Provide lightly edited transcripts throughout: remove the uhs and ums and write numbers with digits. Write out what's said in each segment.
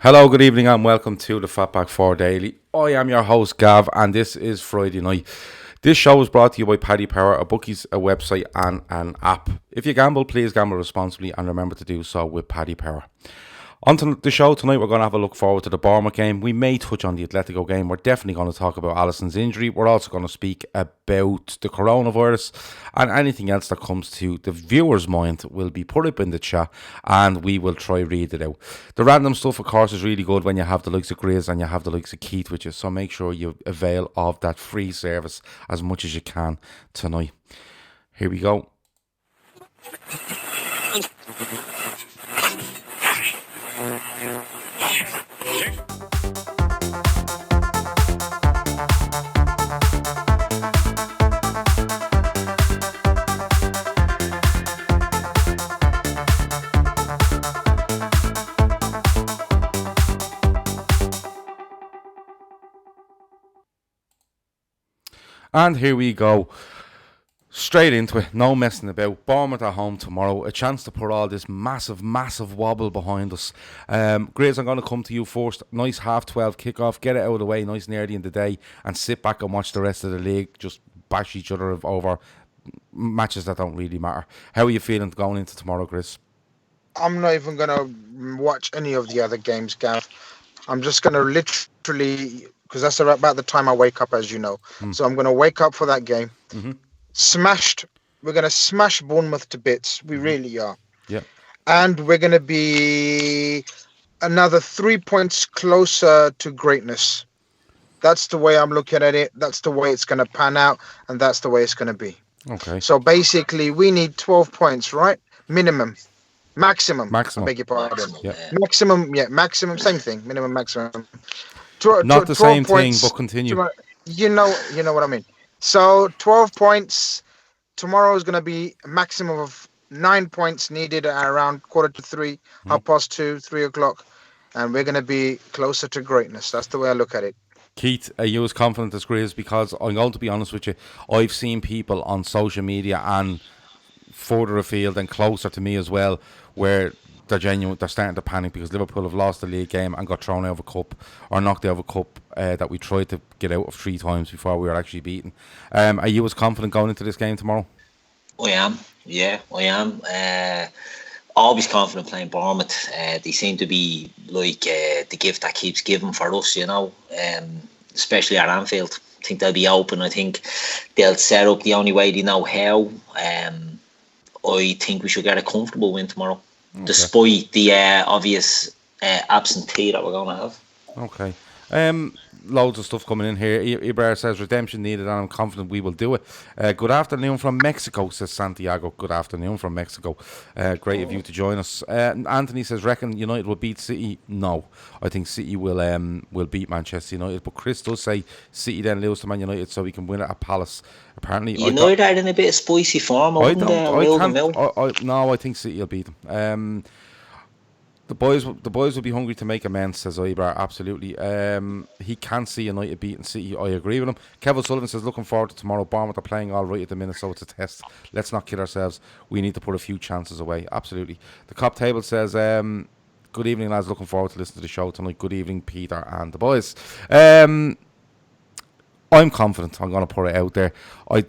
Hello, good evening, and welcome to the FB4 Daily. I am your host, Gav, and this is Friday night. This show is brought to you by Paddy Power, a bookies, a website, and an app. If you gamble, please gamble responsibly, and remember to do so with Paddy Power. On to the show tonight, we're going to have a look forward to the Bournemouth game. We may touch on the Atletico game. We're definitely going to talk about Alisson's injury. We're also going to speak about the coronavirus and anything else that comes to the viewer's mind will be put up in the chat and we will try read it out. The random stuff, of course, is really good when you have the likes of Grizz and you have the likes of Keith with you. So make sure you avail of that free service as much as you can tonight. Here we go. And here we go. Straight into it, no messing about. Bournemouth at home tomorrow. A chance to put all this massive wobble behind us. Grizz, I'm going to come to you first. Nice 12:30 kickoff. Get it out of the way nice and early in the day and sit back and watch the rest of the league just bash each other over matches that don't really matter. How are you feeling going into tomorrow, Grizz? I'm not even going to watch any of the other games, Gav. I'm just going to literally, because that's about the time I wake up, as you know. So I'm going to wake up for that game. Mm-hmm. We're going to smash Bournemouth to bits. We really are. Yeah. And we're going to be another 3 points closer to greatness. That's the way I'm looking at it. That's the way it's going to pan out. And that's the way it's going to be. Okay. So basically, we need 12 points, right? Minimum. Maximum. I beg your pardon. Yeah. Maximum. Same thing. Minimum, maximum. Not the same points, thing, but continue. You know what I mean. So 12 points. Tomorrow is going to be a maximum of 9 points needed at around 2:45, 2:30, 3 o'clock. And we're going to be closer to greatness. That's the way I look at it. Keith, are you as confident as Grizz? Because I'm going to be honest with you, I've seen people on social media and further afield and closer to me as well, where they're genuine, they're starting to panic because Liverpool have lost the league game and got thrown out of a cup or knocked out of a cup that we tried to get out of 3 times before we were actually beaten. Are you as confident going into this game tomorrow? I am. Yeah, I am. Always confident playing Bournemouth. They seem to be like the gift that keeps giving for us, especially at Anfield. I think they'll be open. I think they'll set up the only way they know how. I think we should get a comfortable win tomorrow, despite the obvious absentee that we're going to have. Okay. Loads of stuff coming in here. Ibra says redemption needed and I'm confident we will do it. Good afternoon from Mexico, says Santiago. Good afternoon from Mexico. Great of you to join us. Anthony says, reckon United will beat City? No. I think City will beat Manchester United. But Chris does say City then lose to Man United so we can win it at Palace. Apparently, United are in a bit of spicy form. I think City will beat them. The boys will be hungry to make amends, says Ibra. Absolutely. He can see United beating City. I agree with him. Kevin Sullivan says, looking forward to tomorrow. Bournemouth are playing all right at the minute, so it's a test. Let's not kid ourselves. We need to put a few chances away. Absolutely. The KLOPP table says, good evening, lads. Looking forward to listening to the show tonight. Good evening, Peter and the boys. I'm confident. I'm going to put it out there. I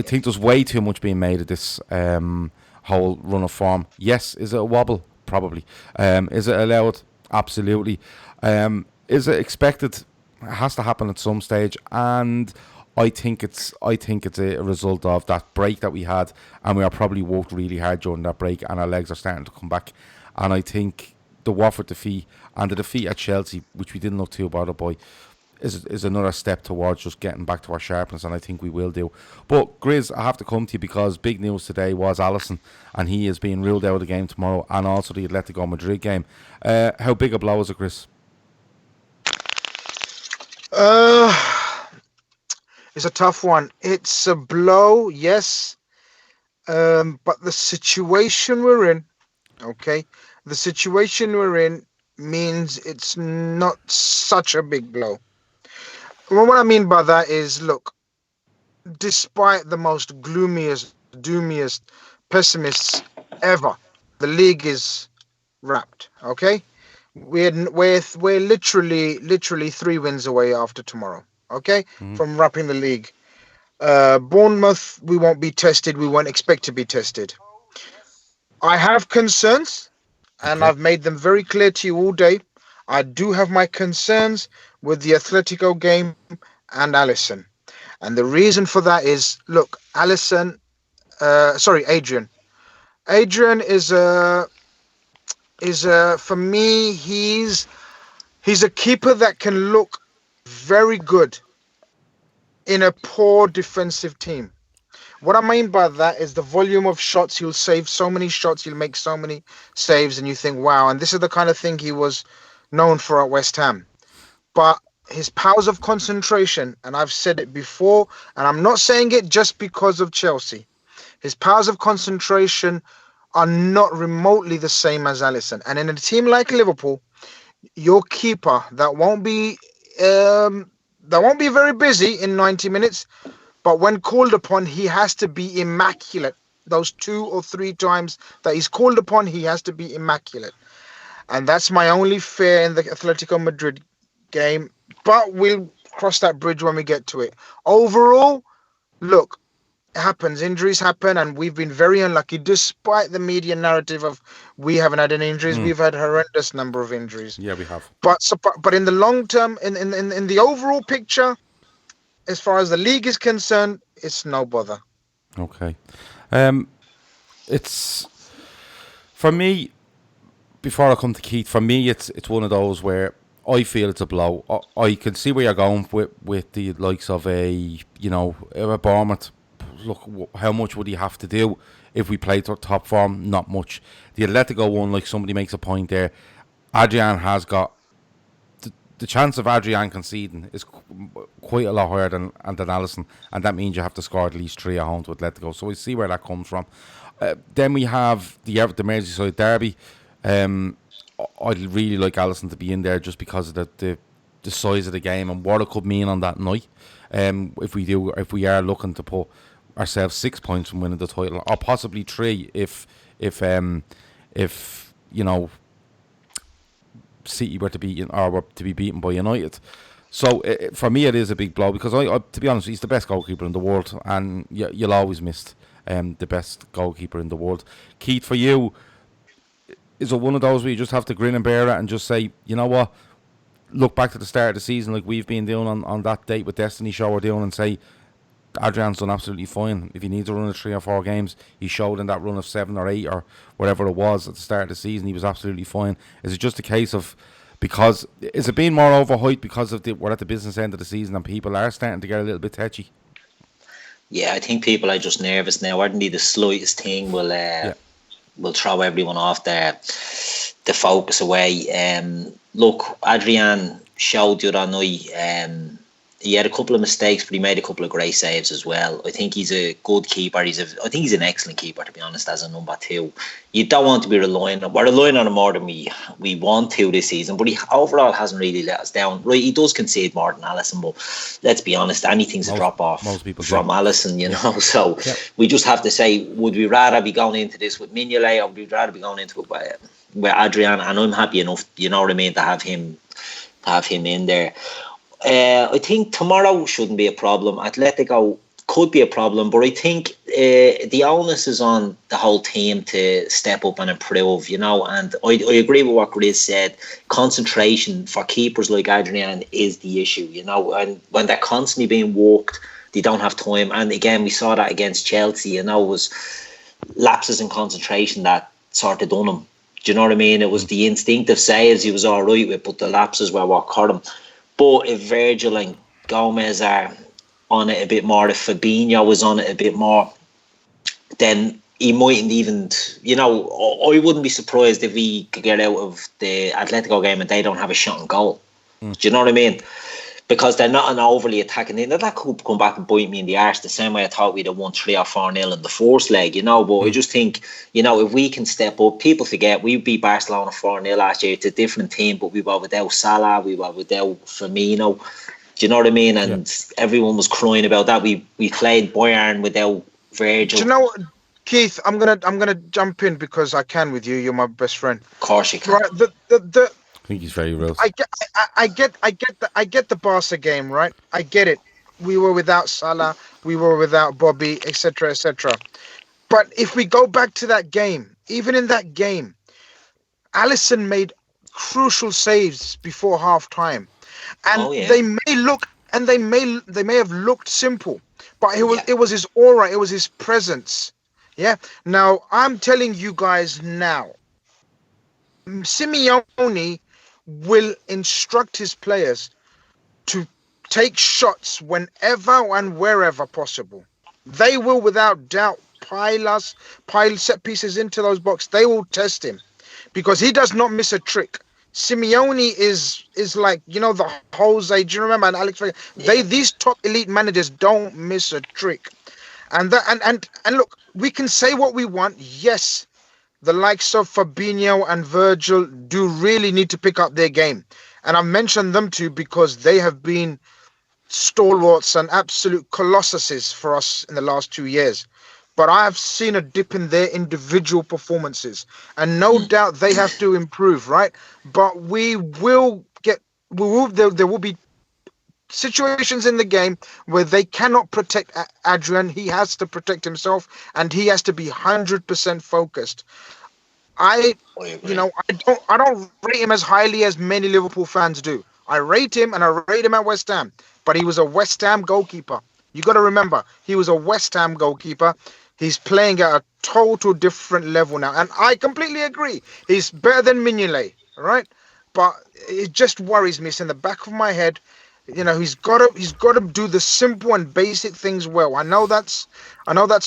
think there's way too much being made of this whole run of form. Yes, is it a wobble? Probably. Is it allowed? Absolutely. Is it expected? It has to happen at some stage, and I think it's a result of that break that we had, and we are probably worked really hard during that break, and our legs are starting to come back. And I think the Watford defeat and the defeat at Chelsea, which we didn't look too bothered by, is another step towards just getting back to our sharpness, and I think we will do. But Grizz, I have to come to you because big news today was Alisson, and he is being ruled out of the game tomorrow, and also the Atletico Madrid game. How big a blow is it, Chris? It's a tough one. It's a blow, yes, but the situation we're in, means it's not such a big blow. Well, what I mean by that is, look, despite the most gloomiest, doomiest pessimists ever, the league is wrapped, okay? we're literally 3 wins away after tomorrow. Okay, from wrapping the league. Bournemouth, we won't be tested. We won't expect to be tested. I have concerns, and I've made them very clear to you all day. I do have my concerns with the Atletico game and Alisson. And the reason for that is, look, Adrian. Adrian is for me, he's a keeper that can look very good in a poor defensive team. What I mean by that is the volume of shots. He'll save so many shots. He'll make so many saves, and you think, wow. And this is the kind of thing he was known for at West Ham. But his powers of concentration, and I've said it before, and I'm not saying it just because of Chelsea. His powers of concentration are not remotely the same as Alisson. And in a team like Liverpool, your keeper that won't be very busy in 90 minutes. But when called upon, he has to be immaculate. Those 2 or 3 times that he's called upon, he has to be immaculate. And that's my only fear in the Atletico Madrid game. But we'll cross that bridge when we get to it. Overall, look, it happens. Injuries happen, and we've been very unlucky. Despite the media narrative of we haven't had any injuries, we've had a horrendous number of injuries. Yeah, we have. But in the long term, in the overall picture, as far as the league is concerned, it's no bother. Okay. It's, for me, before I come to Keith, for me, it's one of those where I feel it's a blow. I can see where you're going with the likes of a Bournemouth. Look, how much would he have to do if we played top form? Not much. The Atletico one, like somebody makes a point there, Adrian has got the chance of Adrian conceding is quite a lot higher than Alisson, and that means you have to score at least 3 at home to Atletico. So we see where that comes from. Then we have the Merseyside derby. I'd really like Alisson to be in there just because of the size of the game and what it could mean on that night. If we are looking to put ourselves 6 points from winning the title, or possibly 3 if City were to be beaten by United. So for me, it is a big blow because I to be honest, he's the best goalkeeper in the world, and you'll always miss the best goalkeeper in the world. Keith, for you, is it one of those where you just have to grin and bear it and just say, you know what, look back to the start of the season like we've been doing on that date with Destiny show we're doing, and say Adrian's done absolutely fine. If he needs a run of 3 or 4 games, he showed in that run of 7 or 8 or whatever it was at the start of the season, he was absolutely fine. Is it just a case of, because is it being more overhyped because of we're at the business end of the season and people are starting to get a little bit tetchy? Yeah, I think people are just nervous now. Ordinarily, the slightest thing will throw everyone off the focus away. Look, Adrian showed the other night. He had a couple of mistakes, but he made a couple of great saves as well. I think he's a good keeper. I think he's an excellent keeper, to be honest, as a number 2. You don't want to be relying on him more than we want to this season, but he overall hasn't really let us down. Right, he does concede more than Alisson, but let's be honest, anything's a drop off from Alisson, So we just have to say, would we rather be going into this with Mignolet, or would we rather be going into it with Adrian? And I'm happy enough, you know what I mean, to have him in there. I think tomorrow shouldn't be a problem. Atletico could be a problem, but I think the onus is on the whole team to step up and improve, and I agree with what Grizz said. Concentration for keepers like Adrian is the issue, and when they're constantly being walked, they don't have time. And again, we saw that against Chelsea, it was lapses in concentration that sort of done him. Do you know what I mean? It was the instinctive saves he was all right with, but the lapses were what caught him. But if Virgil and Gomez are on it a bit more, if Fabinho was on it a bit more, then he mightn't even, I wouldn't be surprised if we could get out of the Atletico game and they don't have a shot on goal. Do you know what I mean? Because they're not an overly attacking team. That could come back and bite me in the arse the same way I thought we'd have won 3 or 4-0 in the first leg, But I just think, if we can step up, people forget we beat Barcelona 4-0 last year. It's a different team, but we were without Salah, we were without Firmino. Do you know what I mean? And everyone was crying about that. We played Bayern without Virgil. Do you know what, Keith? I'm gonna jump in because I can with you. You're my best friend. Of course you can. Right. I think he's very real. I get the Barca game, right? I get it. We were without Salah, we were without Bobby, etc., etc. But if we go back to that game, even in that game, Alisson made crucial saves before half time, and they may have looked simple, but it was his aura, it was his presence. Yeah. Now I'm telling you guys now, Simeone will instruct his players to take shots whenever and wherever possible. They will, without doubt, pile set pieces into those boxes. They will test him because he does not miss a trick. Simeone is like, the Jose. Do you remember? And Alex, these top elite managers don't miss a trick. And look, we can say what we want. Yes, the likes of Fabinho and Virgil do really need to pick up their game. And I've mentioned them too because they have been stalwarts and absolute colossuses for us in the last 2 years. But I have seen a dip in their individual performances. And no doubt they have to improve, right? But there will be situations in the game where they cannot protect Adrian. He has to protect himself and he has to be 100% focused. I don't rate him as highly as many Liverpool fans do. I rate him, and I rate him at West Ham, but he was a West Ham goalkeeper. You got to remember, he was a West Ham goalkeeper. He's playing at a total different level now, and I completely agree. He's better than Mignolet, right? But it just worries me. It's in the back of my head. He's got to do the simple and basic things well. I know that's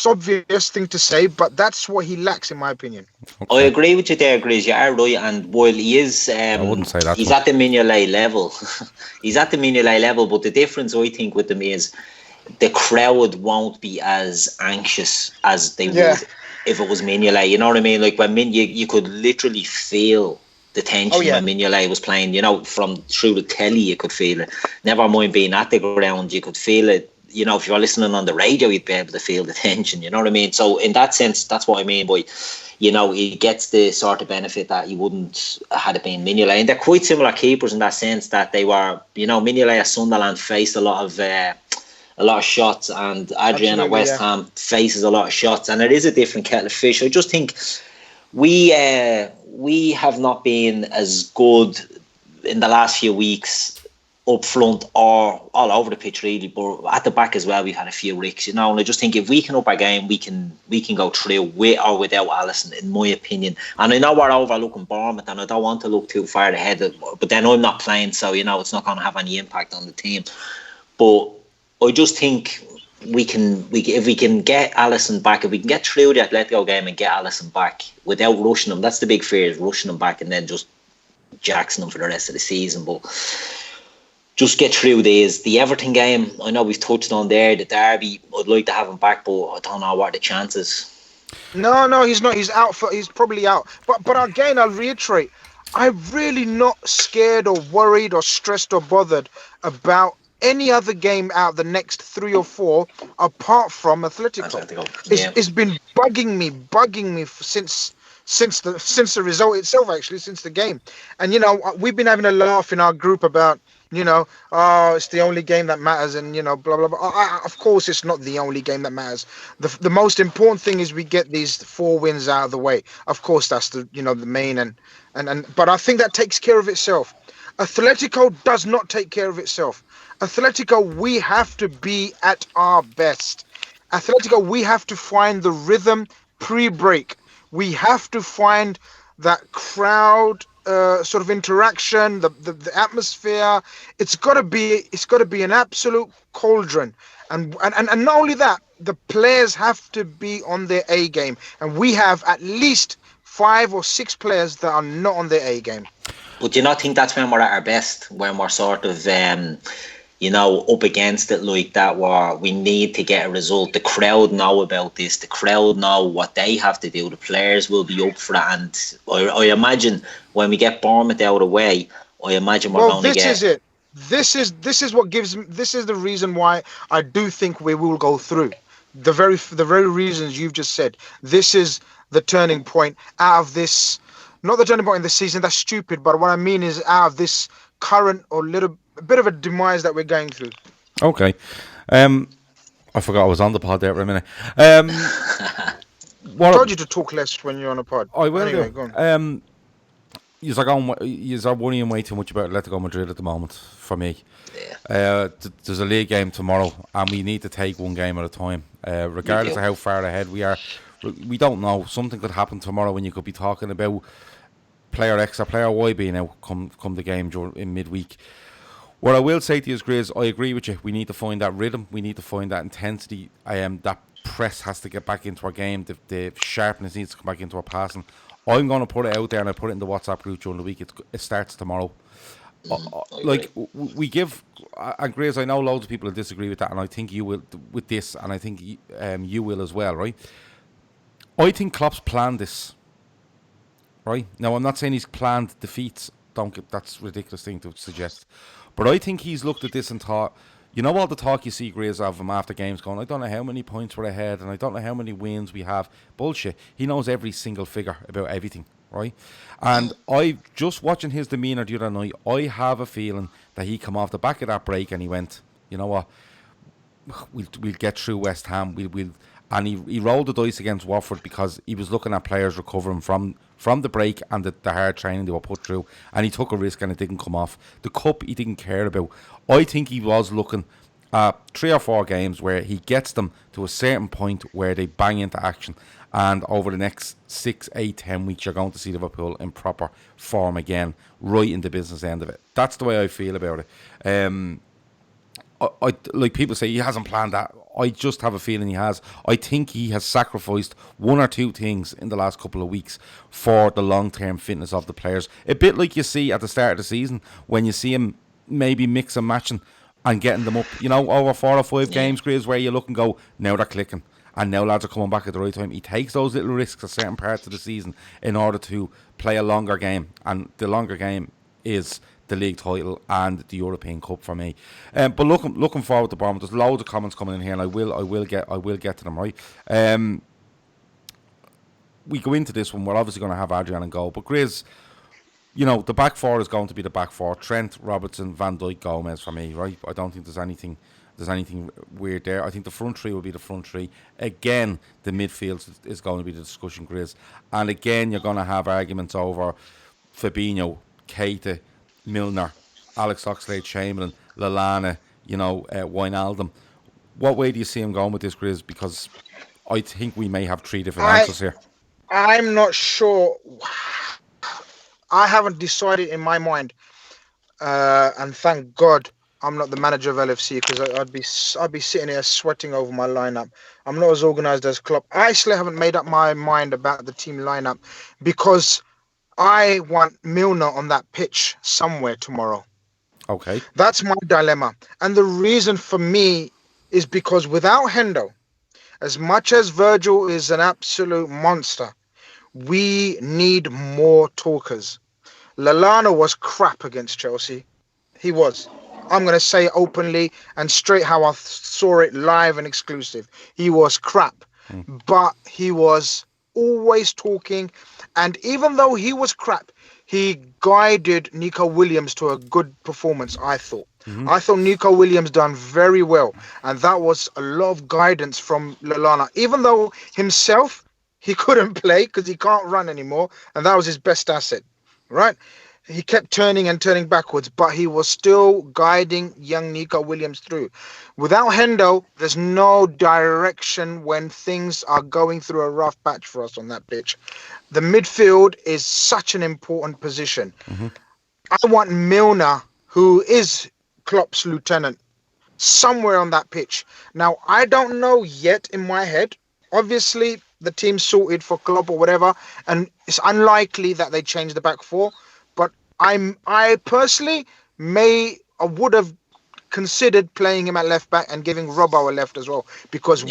obvious thing to say, but that's what he lacks, in my opinion. Okay. I agree with you there, Grizz. You are right, and while he is, I wouldn't say that. He's at the Mignolet level. He's at the Mignolet level, but the difference I think with him is the crowd won't be as anxious as they would if it was Mignolet. You know what I mean? Like when you could literally feel the tension when Mignolet was playing, from through the telly, you could feel it. Never mind being at the ground, you could feel it. If you were listening on the radio, you'd be able to feel the tension. You know what I mean? So in that sense, that's what I mean by, he gets the sort of benefit that he wouldn't had it been Mignolet. And they're quite similar keepers in that sense that they were, Mignolet at Sunderland faced a lot of shots, and Adrian at West Ham faces a lot of shots, and it is a different kettle of fish. I just think we have not been as good in the last few weeks up front or all over the pitch really, but at the back as well we've had a few ricks, and I just think if we can up our game, we can go through with or without Alisson, in my opinion. And I know we're overlooking Bournemouth, and I don't want to look too far ahead, but then I'm not playing, so it's not going to have any impact on the team. But I just think if we can get Alisson back, if we can get through the Atletico game and get Alisson back without rushing him, that's the big fear, is rushing him back and then just jacksing him for the rest of the season. But just get through these. The Everton game, I know we've touched on there, the derby, I'd like to have him back, but I don't know what are the chances. No, he's not. He's probably out. But again, I'll reiterate, I'm really not scared or worried or stressed or bothered about any other game out the next 3 or 4 apart from Atletico. It's been bugging me since the result itself, actually, since the game. And we've been having a laugh in our group about it's the only game that matters, and blah blah blah. Of course it's not the only game that matters. The most important thing is we get these 4 wins out of the way. Of course that's the the main, and but I think that takes care of itself. Atletico does not take care of itself. Atletico, we have to be at our best. Atletico, we have to find the rhythm pre-break. We have to find that crowd sort of interaction, the atmosphere. It's got to be an absolute cauldron. And not only that, the players have to be on their A game. And we have at least 5 or 6 players that are not on their A game. But do you not think that's when we're at our best, when we're sort of up against it like that, where we need to get a result? The crowd know about this. The crowd know what they have to do. The players will be up for it. And I imagine when we get Bournemouth out of the way, I imagine we're going to get... This is it. This is what gives... This is the reason why I do think we will go through. The very reasons you've just said. This is the turning point out of this not the turning point in the season. That's stupid. But what I mean is out of this current or a bit of a demise that we're going through. Okay. I forgot I was on the pod there for a minute. I told you to talk less when you're on a pod. I will anyway, do. go on. You're worrying way too much about Atletico Madrid at the moment for me. Yeah. There's a league game tomorrow, and we need to take one game at a time. Regardless of how far ahead we are, we don't know. Something could happen tomorrow when you could be talking about player X or player Y being out come the game in midweek. What I will say to you is, Grizz, I agree with you. We need to find that rhythm. We need to find that intensity. That press has to get back into our game. The sharpness needs to come back into our passing. I'm going to put it out there, and I put it in the WhatsApp group during the week. It starts tomorrow. We give, and Grizz, I know loads of people will disagree with that, and I think you will with this, and I think you will as well, right? I think Klopp's planned this, right? Now, I'm not saying he's planned defeats. That's a ridiculous thing to suggest. But I think he's looked at this and thought, you know all the talk you see, Grizz, of him after games going, I don't know how many points we're ahead, and I don't know how many wins we have. Bullshit. He knows every single figure about everything, right? And I just watching his demeanour the other night, I have a feeling that he come off the back of that break and he went, you know what, we'll get through West Ham. And he rolled the dice against Watford because he was looking at players recovering from the break and the hard training they were put through, and he took a risk and it didn't come off. The cup he didn't care about. I think he was looking at 3 or 4 games where he gets them to a certain point where they bang into action, and over the next 6, 8, 10 weeks you're going to see Liverpool in proper form again, right in the business end of it. That's the way I feel about it. I like people say he hasn't planned that. I just have a feeling he has. I think he has sacrificed 1 or 2 things in the last couple of weeks for the long-term fitness of the players. A bit like you see at the start of the season when you see him maybe mix and matching and getting them up, over 4 or 5 games, Grizz, where you look and go, now they're clicking. And now lads are coming back at the right time. He takes those little risks at certain parts of the season in order to play a longer game. And the longer game is the league title and the European Cup for me. But looking forward to Bournemouth. There's loads of comments coming in here, and I will get to them, right. We go into this one. We're obviously going to have Adrian and goal, but Grizz, the back 4 is going to be the back 4. Trent, Robertson, Van Dijk, Gomez for me, right. I don't think there's anything weird there. I think the front 3 will be the front 3. Again, the midfield is going to be the discussion, Grizz, and again you're going to have arguments over Fabinho, Keita, Milner, Alex Oxlade-Chamberlain, Lallana, Wijnaldum. What way do you see him going with this, Grizz? Because I think we may have 3 different answers here. I'm not sure. I haven't decided in my mind, and thank God I'm not the manager of LFC, because I'd be sitting here sweating over my lineup. I'm not as organised as Klopp. I actually haven't made up my mind about the team lineup because I want Milner on that pitch somewhere tomorrow. Okay. That's my dilemma. And the reason for me is because without Hendo, as much as Virgil is an absolute monster, we need more talkers. Lallana was crap against Chelsea. He was. I'm going to say it openly and straight how I saw it live and exclusive. He was crap. But he was always talking, and even though he was crap, he guided Nico Williams to a good performance, I thought. I thought Nico Williams done very well, and that was a lot of guidance from Lallana, even though himself he couldn't play because he can't run anymore, and that was his best asset, right? He kept turning and turning backwards, but he was still guiding young Nico Williams through. Without Hendo, there's no direction when things are going through a rough patch for us on that pitch. The midfield is such an important position. I want Milner, who is Klopp's lieutenant, somewhere on that pitch. Now, I don't know yet in my head. Obviously, the team's sorted for Klopp or whatever, and it's unlikely that they change the back 4. I personally would have considered playing him at left back and giving Robbo a left as well, because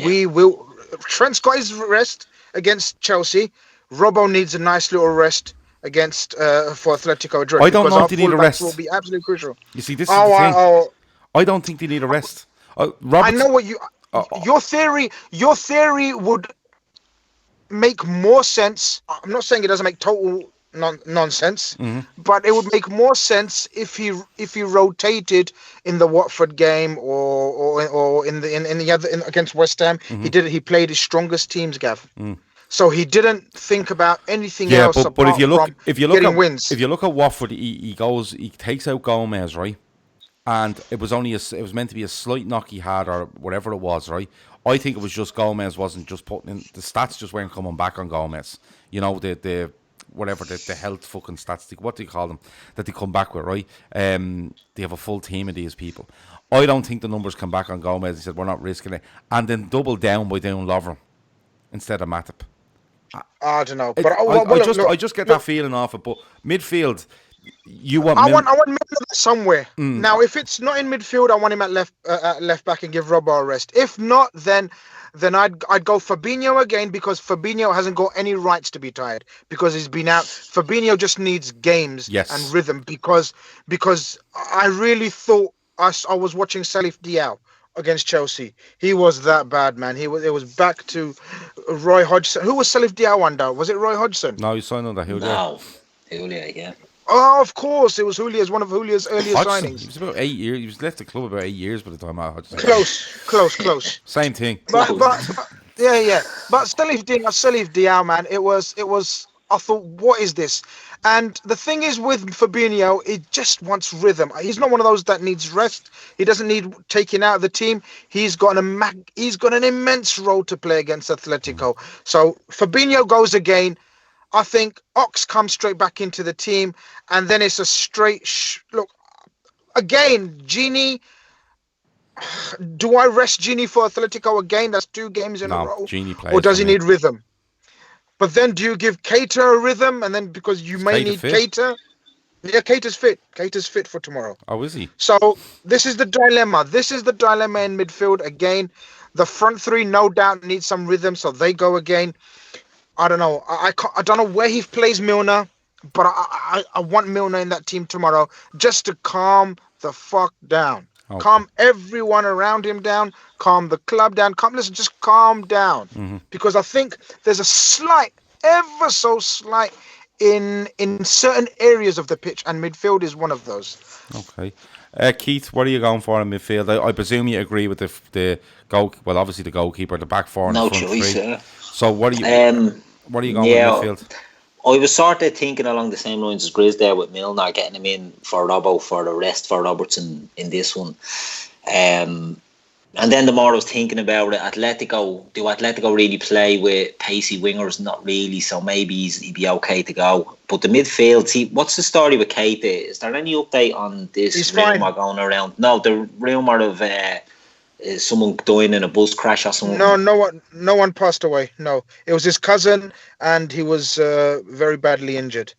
Trent's got his rest against Chelsea. Robbo needs a nice little rest against for Atletico Madrid. I don't know if they need a rest. Will be absolutely crucial. You see, this is the thing. I don't think they need a rest. I know what your theory would make more sense. I'm not saying it doesn't make total nonsense. But it would make more sense if he rotated in the Watford game or in the other against West Ham. He played his strongest teams, Gav. So he didn't think about anything else but if you look getting wins. If you look at Watford, he takes out Gomez, right? And it was meant to be a slight knock he had or whatever it was, right? I think it was just Gomez wasn't just putting in the stats, just weren't coming back on Gomez. You know, the health fucking stats, what do you call them, that they come back with, right? They have a full team of these people. I don't think the numbers come back on Gomez. He said we're not risking it, and then double down by doing Lovren instead of Matip. I don't know, but I just get that feeling off it. But midfield, you want? I want Milner somewhere. Now, if it's not in midfield, I want him at left back and give Robbo a rest. If not, then I'd go Fabinho again, because Fabinho hasn't got any rights to be tired because he's been out. Fabinho just needs games and rhythm because I really thought I was watching Salif Diao against Chelsea. He was that bad, man. It was back to Roy Hodgson. Who was Salif Diao under? Was it Roy Hodgson? No, he signed under Julia. No, Julia, yeah. Oh, of course, it was Julia's, one of Julia's earliest signings. He was about 8 years. He was left the club about 8 years by the time I Hodgson. Close. Same thing. But yeah. But Salif Diao, man, it was. I thought, what is this? And the thing is with Fabinho, he just wants rhythm. He's not one of those that needs rest. He doesn't need taking out of the team. He's got an immense role to play against Atletico. So Fabinho goes again. I think Ox comes straight back into the team, and then it's a straight look. Again, Gini. Do I rest Gini for Atletico again? That's 2 games in a row. Gini plays, or does he need rhythm? But then do you give Keita a rhythm? And then because you may need Keita. Yeah, Keita's fit. Keita's fit for tomorrow. Oh, is he? So this is the dilemma. In midfield again. The front 3 no doubt need some rhythm, so they go again. I don't know. I don't know where he plays Milner, but I want Milner in that team tomorrow just to calm the fuck down. Okay. Calm everyone around him down. Calm the club down. Just calm down. Because I think there's a ever so slight in certain areas of the pitch, and midfield is one of those. Okay. Keith, what are you going for in midfield? I presume you agree with the goal. Well, obviously the goalkeeper, the back 4 and the front 3. Yeah. So what are you going with midfield? I was sort of thinking along the same lines as Grizz there with Milner, getting him in for Robbo for the rest for Robertson in this one. And then the more I was thinking about it, do Atletico really play with pacey wingers? Not really, so maybe he'd be okay to go. But the midfield, see, what's the story with Keita? Is there any update on this rumour going around? No, the rumour of someone dying in a bus crash or something. No one passed away. No, it was his cousin, and he was very badly injured.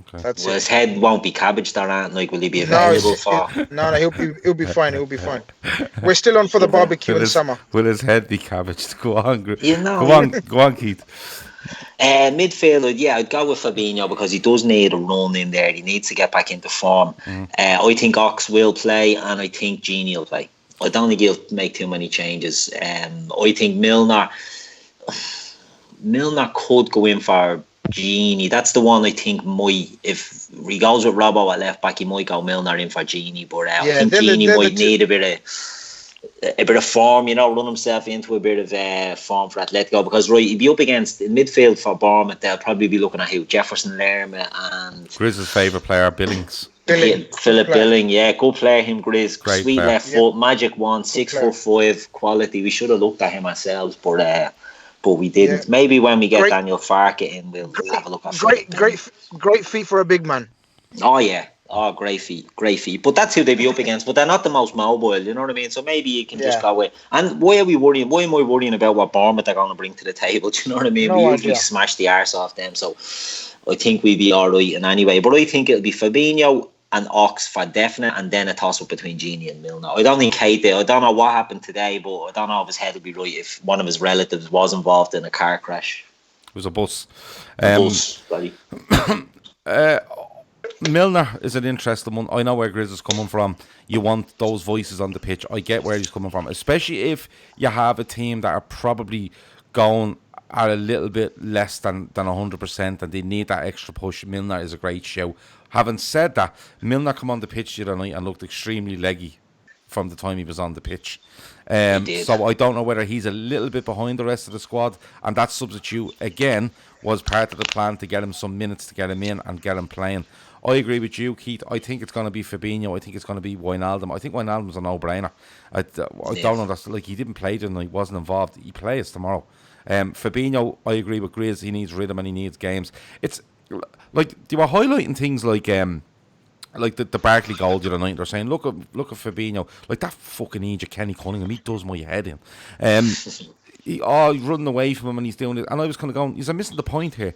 Okay. That's his head won't be cabbaged or anything. Like, will he be available for? No, he'll be fine. He'll be fine. We're still on for the barbecue in summer. Will his head be cabbaged? Go on, go on, Keith. Midfield, I'd go with Fabinho because he does need a run in there. He needs to get back into form. I think Ox will play, and I think Gini will play. I don't think he'll make too many changes. I think Milner could go in for Gini. That's the one I think if he goes with Robbo at left back, he might go Milner in for Gini. But I think Gini might need a bit of form, run himself into a bit of form for Atletico, because he'd be up against in midfield for Bournemouth. They'll probably be looking at Jefferson Lerma and Grizz's favourite player, Billings. Philip Billing, good player, him, Grizz. Great sweet player. Left foot, magic one, 6'5" quality. We should have looked at him ourselves, but we didn't. Yeah. Maybe when we get Daniel Farke in, we'll have a look at great feet for a big man. Oh yeah, great feet. But that's who they'd be up against. But they're not the most mobile, you know what I mean? So maybe you can just go with. And why are we worrying? Why am I worrying about what Bournemouth are going to bring to the table? Do you know what I mean? We usually smash the arse off them, so I think we'd be all right in anyway. But I think it'll be Fabinho and Ox for definite, and then a toss-up between Gini and Milner. I don't think Keita, I don't know what happened today, but I don't know if his head would be right if one of his relatives was involved in a car crash. It was a bus. Buddy. Milner is an interesting one. I know where Grizz is coming from. You want those voices on the pitch. I get where he's coming from, especially if you have a team that are probably going are a little bit less than 100%, and they need that extra push. Milner is a great show. Having said that, Milner come on the pitch the other night and looked extremely leggy from the time he was on the pitch. So I don't know whether he's a little bit behind the rest of the squad, and that substitute again was part of the plan to get him some minutes, to get him in and get him playing. I agree with you, Keith. I think it's going to be Fabinho. I think it's going to be Wijnaldum. I think Wijnaldum's a no-brainer. I don't know. That's like, he didn't play tonight. He wasn't involved. He plays tomorrow. Fabinho, I agree with Grizz. He needs rhythm and he needs games. It's like they were highlighting things like the Barkley goal the other night. They're saying, look at Fabinho, like that fucking Egypt Kenny Cunningham. He does my head in. He's running away from him and he's doing it. And I was kind of going, he's missing the point here.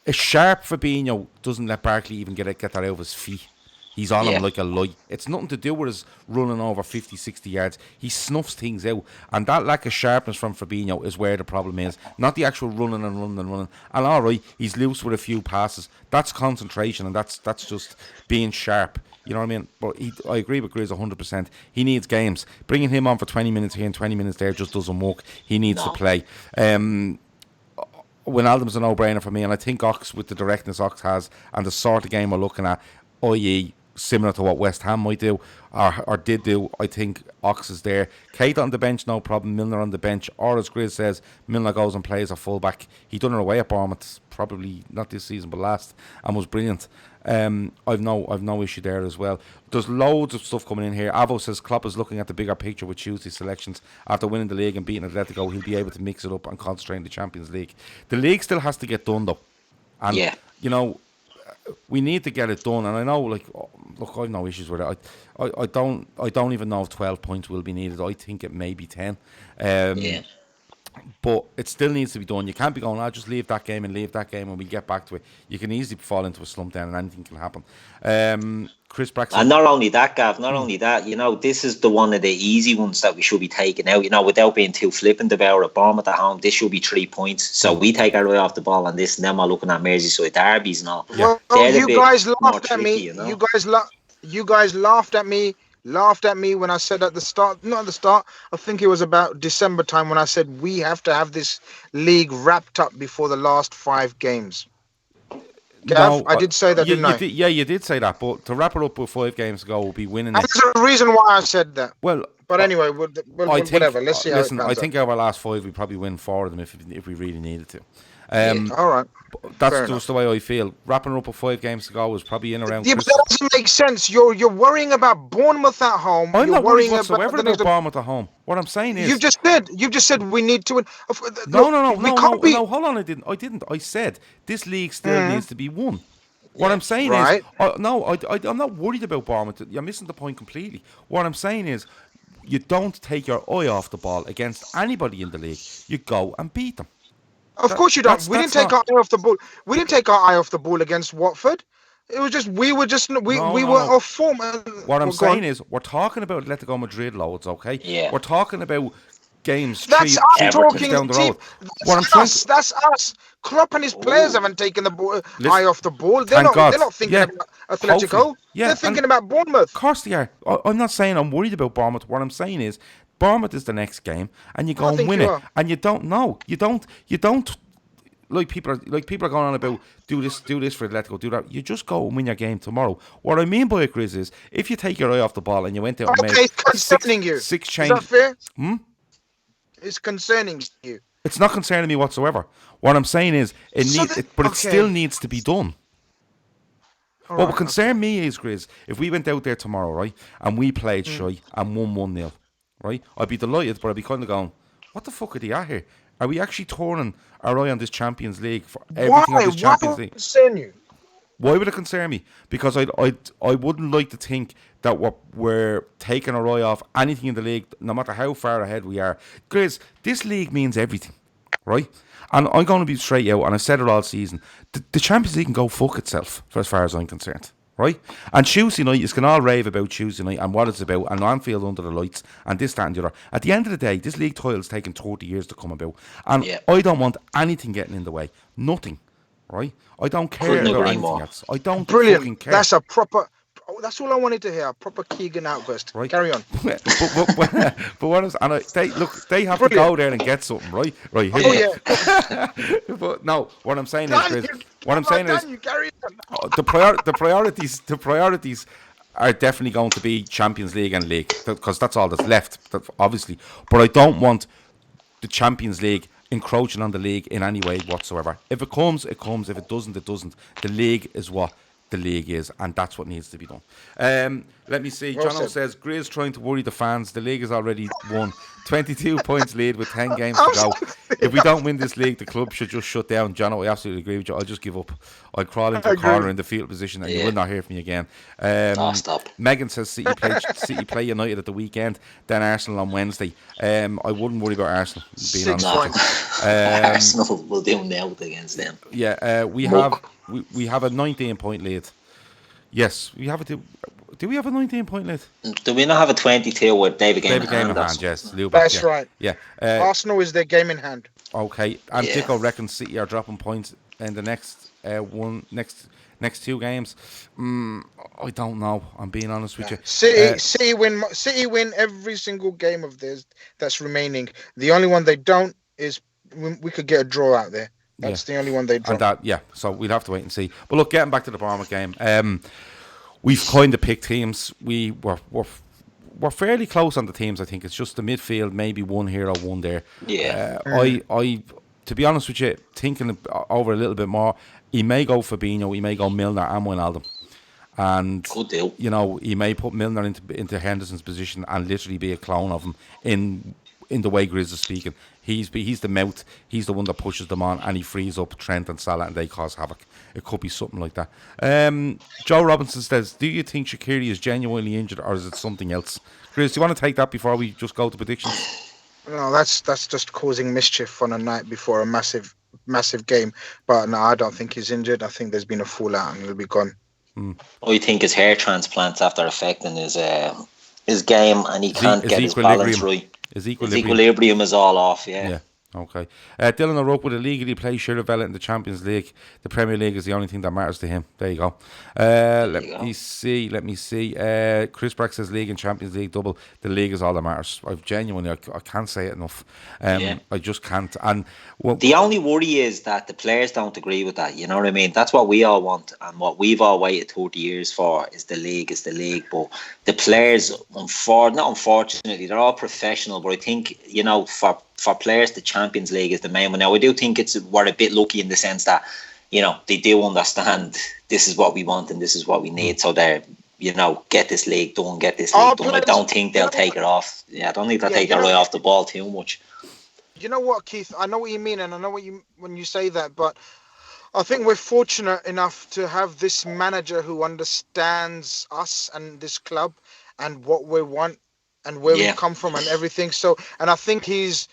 A sharp Fabinho doesn't let Barkley even get that out of his feet. He's on him like a light. It's nothing to do with his running over 50, 60 yards. He snuffs things out. And that lack of sharpness from Fabinho is where the problem is. Not the actual running. And all right, he's loose with a few passes. That's concentration, and that's just being sharp. You know what I mean? But I agree with Grizz 100%. He needs games. Bringing him on for 20 minutes here and 20 minutes there just doesn't work. He needs to play. Wijnaldum's a no-brainer for me, and I think Ox, with the directness Ox has and the sort of game we're looking at, i.e. similar to what West Ham might do or did do, I think Ox is there. Kate on the bench, no problem. Milner on the bench, or as Grizz says, Milner goes and plays a fullback. He done it away at Bournemouth, probably not this season but last, and was brilliant. I've no issue there as well. There's loads of stuff coming in here. Avo says Klopp is looking at the bigger picture with Tuesday's selections. After winning the league and beating Atletico, he'll be able to mix it up and concentrate in the Champions League. The league still has to get done though, and you know, we need to get it done. And I know, like, look, I've no issues with it. I don't even know if 12 points will be needed. I think it may be 10. But it still needs to be done. You can't be going, just leave that game and we'll get back to it. You can easily fall into a slump then and anything can happen. Chris Braxton. And not only that, Gav, you know, this is the one of the easy ones that we should be taking out, you know, without being too flippant about it. Bournemouth at home, this should be 3 points. So we take our eye off the ball on this, and then we're looking at Merseyside derbies and all. Well, you guys laughed at me. You know? You guys laughed at me when I said at the start, not at the start, I think it was about December time when I said we have to have this league wrapped up before the last 5 games. Gav, I did say that, didn't I? You did say that, but to wrap it up with 5 games ago, we'll be winning it. There's a reason why I said that. Well, but anyway, whatever. Let's see how it I think our last 5, we probably win 4 of them if we really needed to. All right. That's just the way I feel. Wrapping up with 5 games to go was probably in around. Yeah, but that doesn't make sense. You're worrying about Bournemouth at home. I'm not worrying whatsoever about Bournemouth at home. What I'm saying is, you just said we need to win. No. Hold on, I didn't. I said this league still needs to be won. What I'm saying is, I'm not worried about Bournemouth. You're missing the point completely. What I'm saying is, you don't take your eye off the ball against anybody in the league. You go and beat them. Of course you don't. We didn't take our eye off the ball. We didn't take our eye off the ball against Watford. It was just we were off form. What I'm saying is, we're talking about Atletico Madrid loads, okay? Yeah. We're talking about games. That's us talking down the road. That's us. Klopp and his players haven't taken the eye off the ball. They're not thinking about Atletico. They're thinking about Bournemouth. Of course they are. I'm not saying I'm worried about Bournemouth. What I'm saying is, Bournemouth is the next game, and you go and win it, and you don't know. You don't. Like people are going on about do this for Atletico, do that. You just go and win your game tomorrow. What I mean by it, Grizz, is if you take your eye off the ball and you went out and made it's concerning you. 6 changes. Is that fair? It's concerning you. It's not concerning me whatsoever. What I'm saying is, it still needs to be done. What would concern me is, Grizz, if we went out there tomorrow, right, and we played shy and won 1-0, right, I'd be delighted, but I'd be kind of going, what the fuck are they at here? Are we actually turning our eye on this Champions League for everything on this Champions League? Why would it concern you? Why would it concern me? Because I wouldn't like to think that we're taking our eye off anything in the league, no matter how far ahead we are. Grizz, this league means everything, right? And I'm going to be straight out, and I've said it all season. The Champions League can go fuck itself, for as far as I'm concerned, right? And Tuesday night, you can all rave about Tuesday night and what it's about, and Anfield under the lights, and this, that, and the other. At the end of the day, this league title's taken 30 years to come about, and I don't want anything getting in the way. Nothing, right? I don't care about anything else. I don't fucking care. That's a proper... That's all I wanted to hear. A proper Keegan outburst. Right. Carry on. but what is, and they have to go there and get something, right? Right. Oh yeah. But no, what I'm saying Dan, is, you- what I'm saying is, Dan, you carry on. the priorities are definitely going to be Champions League and League, because that's all that's left, obviously. But I don't want the Champions League encroaching on the league in any way whatsoever. If it comes, it comes. If it doesn't, it doesn't. The league is what the league is, and that's what needs to be done. Let me see. Well Jono said. says, Grizz trying to worry the fans. The league has already won. 22 points lead with 10 games to go. If we don't win this league, the club should just shut down. Jono, I absolutely agree with you. I'll just give up. I'll crawl into a corner in the field position, and you will not hear from me again. Stop. Megan says City play United at the weekend, then Arsenal on Wednesday. I wouldn't worry about Arsenal, being 6 honest with you. Arsenal will do now against them. Yeah, we have a 19-point lead. Yes, we have a. Do we have a 19-point lead? Do we not have a 22 with David Game in hand? Yes, LIVBOU, That's yeah. right. Yeah. Arsenal is their game in hand. Okay, and Yeah. Dicko reckons City are dropping points in the next next 2 games. I don't know. I'm being honest with you. City win every single game of theirs that's remaining. The only one they don't is we could get a draw out there. That's the only one they drop. And that, so we'll have to wait and see. But look, getting back to the Bournemouth game, we've kind of picked teams. We're fairly close on the teams. I think it's just the midfield, maybe one here or one there. Yeah. I to be honest with you, thinking over a little bit more, he may go Fabinho, he may go Milner and Wijnaldum. And Good deal. you know, he may put Milner into Henderson's position and literally be a clone of him in the way Grizz is speaking. He's the mouth, he's the one that pushes them on, and he frees up Trent and Salah, and they cause havoc. It could be something like that. Joe Robinson says, do you think Shaqiri is genuinely injured, or is it something else? Grizz, do you want to take that before we just go to predictions? No, that's just causing mischief on a night before a massive game. But no, I don't think he's injured. I think there's been a fallout and he'll be gone. I think his hair transplants after affecting his game, and he can't get his balance right. His equilibrium is all off, yeah. Okay. Dylan O'Rourke would illegally play Shirvella in the Champions League. The Premier League is the only thing that matters to him. There you go. Let me see. Chris Brack says League and Champions League double. The league is all that matters. I can't say it enough. I just can't. And the only worry is that the players don't agree with that. You know what I mean? That's what we all want, and what we've all waited 30 years for is the league. But the players, not unfortunately, they're all professional. But I think, you know, for players, the Champions League is the main one. Now, I do think we're a bit lucky in the sense that, you know, they do understand this is what we want and this is what we need. So they're, you know, get this league done. I don't think they'll take it off. Yeah, I don't think they'll take their eye off the ball too much. You know what, Keith? I know what you mean, and I know when you say that, but I think we're fortunate enough to have this manager who understands us and this club and what we want and where we come from and everything. So, and I think he's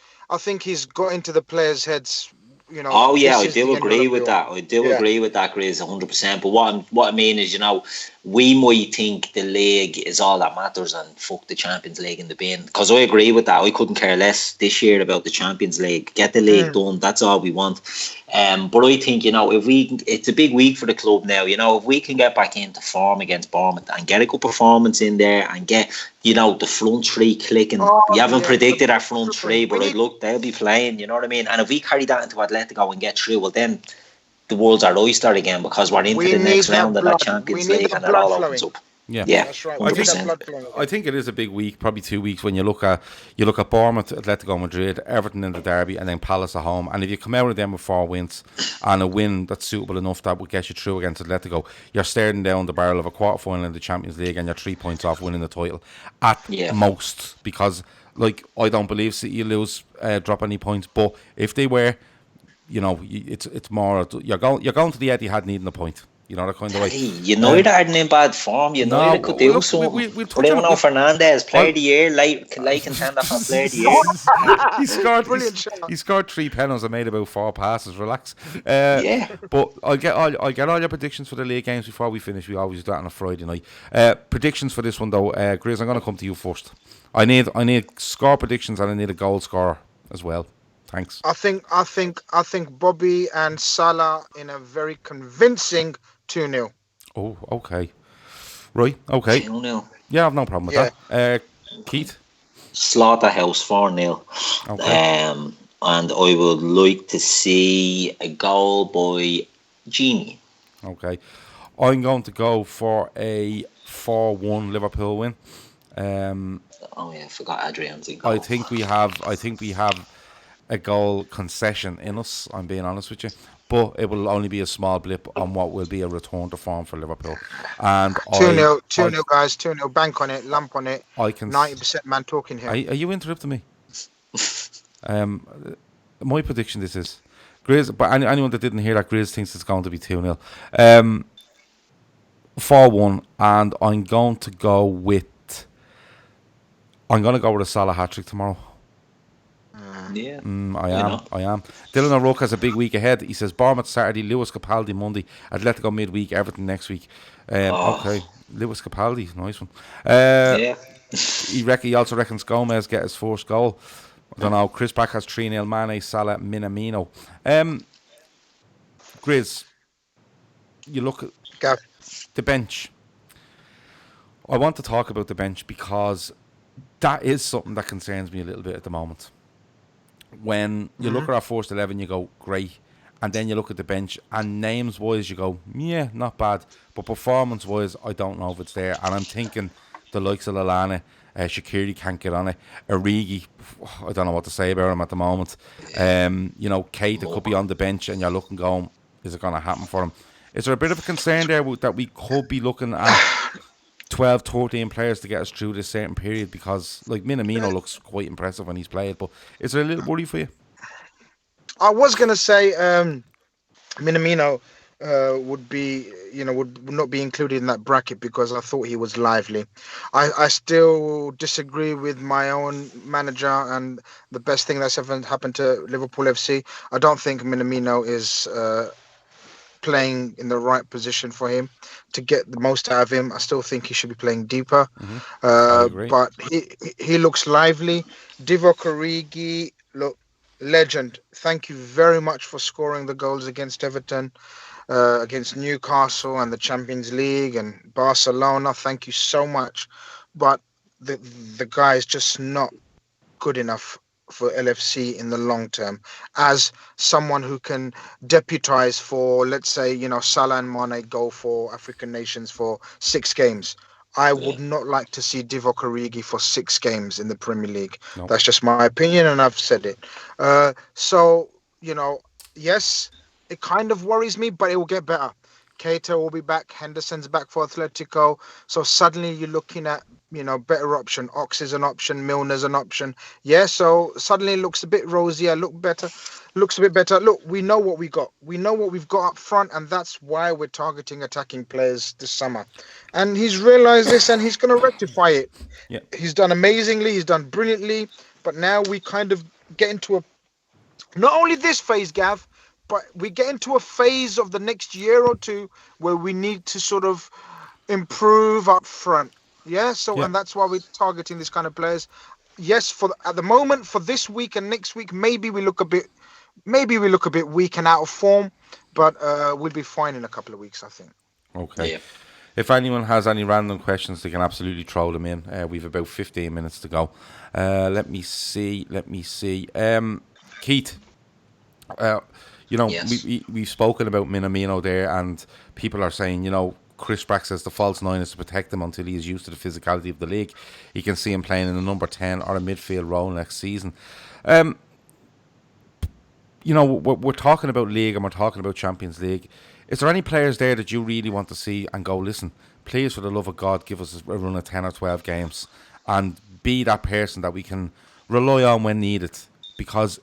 got into the players' heads. You know. Oh yeah, I do agree with that. I do agree with that, Grizz, 100%. But what I mean is, you know, we might think the league is all that matters and fuck the Champions League in the bin. Because I agree with that. I couldn't care less this year about the Champions League. Get the league done. That's all we want. But I think, you know, it's a big week for the club now. You know, if we can get back into form against Bournemouth and get a good performance in there and get, you know, the front three clicking. We haven't predicted our front three, but look, they'll be playing. You know what I mean? And if we carry that into Atletico and get through, well, then the world's our oyster again, because we're into the next round of that Champions League and it all opens up. Yeah, that's right. I think it is a big week, probably 2 weeks, when you look at Bournemouth, Atletico Madrid, Everton in the derby, and then Palace at home. And if you come out of them with 4 wins and a win that's suitable enough that would get you through against Atletico, you're staring down the barrel of a quarter-final in the Champions League, and you're 3 points off winning the title at most. Because, like, I don't believe City lose, drop any points, but if they were, you know, it's more you're going to the Etihad needing a point. You know, that kind of way. Hey, United aren't in bad form. United could do something. Bruno Fernandes, player of the year, late contender for player of the year. He scored 3 penalties and made about 4 passes. Relax. But I'll get all your predictions for the league games before we finish. We always do that on a Friday night. Predictions for this one though, Grizz, I'm going to come to you first. I need score predictions, and I need a goal scorer as well. Thanks. I think Bobby and Salah in a very convincing 2-0. Oh, okay. Right, okay. 2-0. Yeah, I've no problem with that. Keith? Slaughterhouse 4-0. Okay. And I would like to see a goal by Genie. Okay. I'm going to go for a 4-1 Liverpool win. I forgot Adrian's in goal. I think we have a goal concession in us, I'm being honest with you. But it will only be a small blip on what will be a return to form for Liverpool. And 2-0, 2-0, guys, 2-0. Bank on it, lamp on it. I can 90% man talking here. Are you interrupting me? My prediction this is Grizz, but anyone that didn't hear that, Grizz thinks it's going to be 2-0. 4-1, and I'm going to go with a Salah hat-trick tomorrow. Yeah. I am. Dylan O'Rourke has a big week ahead. He says Bournemouth Saturday, Lewis Capaldi Monday, Atletico midweek, Everton next week. Okay, Lewis Capaldi, nice one. Yeah. He also reckons Gomez get his first goal. I don't know. Chris Back has 3-0. Mane, Salah, Minamino. Grizz, you look at Gav. the bench. I want to talk about the bench because that is something that concerns me a little bit at the moment. When you look at our first 11, you go, great. And then you look at the bench, and names-wise, you go, yeah, not bad. But performance-wise, I don't know if it's there. And I'm thinking the likes of Lallana, Shaqiri can't get on it. Origi, I don't know what to say about him at the moment. Keita could be on the bench, and you're looking going, is it going to happen for him? Is there a bit of a concern there that we could be looking at 12, 13 players to get us through this certain period? Because, like, Minamino looks quite impressive when he's played, but is there a little worry for you? I was going to say Minamino would not be included in that bracket because I thought he was lively. I still disagree with my own manager and the best thing that's ever happened to Liverpool FC. I don't think Minamino is playing in the right position for him to get the most out of him. I still think he should be playing deeper. I agree. But he looks lively. Divock Origi, look, legend. Thank you very much for scoring the goals against Everton, against Newcastle and the Champions League and Barcelona. Thank you so much. But the guy is just not good enough for LFC in the long term as someone who can deputize for, let's say, Salah and Mane go for African nations for 6 games. I would not like to see Divock Origi for 6 games in the Premier League. No. That's just my opinion, and I've said it. Yes, it kind of worries me, but it will get better. Keita will be back. Henderson's back for Atletico. So suddenly you're looking at, better option. Ox is an option. Milner's an option. Yeah, so suddenly it looks a bit rosier, looks a bit better. Look, we know what we got. We know what we've got up front, and that's why we're targeting attacking players this summer. And he's realised this, and he's going to rectify it. Yeah. He's done amazingly. He's done brilliantly. But now we kind of get into not only this phase, Gav, but we get into a phase of the next year or two where we need to sort of improve up front. Yeah. And that's why we're targeting this kind of players. Yes, at the moment, for this week and next week, maybe we look a bit weak and out of form, but we'll be fine in a couple of weeks, I think. Okay. Yeah. If anyone has any random questions, they can absolutely throw them in. We've about 15 minutes to go. Let me see. Keith, yes. we've spoken about Minamino there, and people are saying, Chris Brack says the false 9 is to protect him until he is used to the physicality of the league. He can see him playing in a number 10 or a midfield role next season. We're talking about league and we're talking about Champions League. Is there any players there that you really want to see and go, listen, please, for the love of God, give us a run of 10 or 12 games and be that person that we can rely on when needed? Because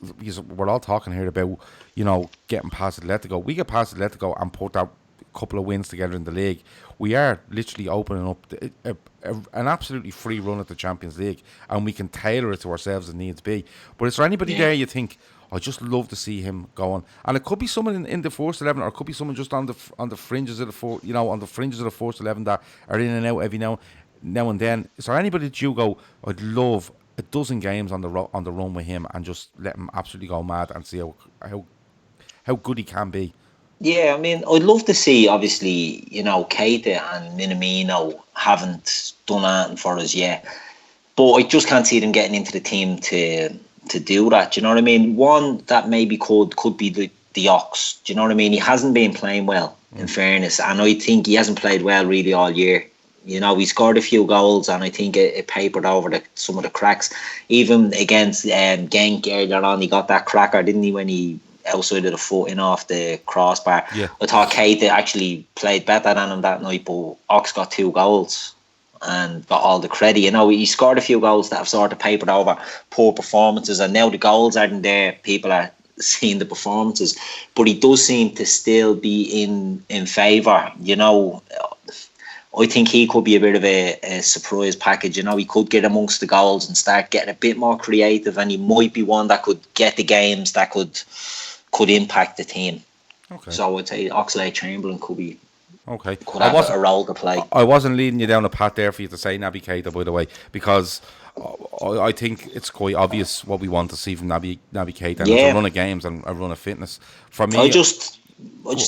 we're all talking here about, getting past Atletico. We get past Atletico and put that couple of wins together in the league. We are literally opening up an absolutely free run at the Champions League, and we can tailor it to ourselves as needs be. But is there anybody there you think, I'd just love to see him going? And it could be someone in the first 11, or it could be someone just on the fringes of the first 11 that are in and out every now and then. Is there anybody that you go, I'd love a dozen games on the run with him and just let him absolutely go mad and see how good he can be? Yeah, I mean, I'd love to see, obviously, Keita and Minamino haven't done anything for us yet. But I just can't see them getting into the team to do that. Do you know what I mean? One that maybe could be the Ox. Do you know what I mean? He hasn't been playing well, in fairness, and I think he hasn't played well really all year. He scored a few goals, and I think it papered over some of the cracks. Even against Genk earlier on, he got that cracker, didn't he? When he outside of the foot in off the crossbar. Yeah. I thought Keita actually played better than him that night, but Ox got 2 goals and got all the credit. He scored a few goals that have sort of papered over poor performances, and now the goals aren't there. People are seeing the performances, but he does seem to still be in favour. I think he could be a bit of a surprise package. He could get amongst the goals and start getting a bit more creative, and he might be one that could get the games that could impact the team. Okay. So I'd say Oxlade-Chamberlain could have a role to play. I wasn't leading you down a path there for you to say Naby Keita, by the way, because I think it's quite obvious what we want to see from Naby Keita. And it's a run of games and a run of fitness. For me, I just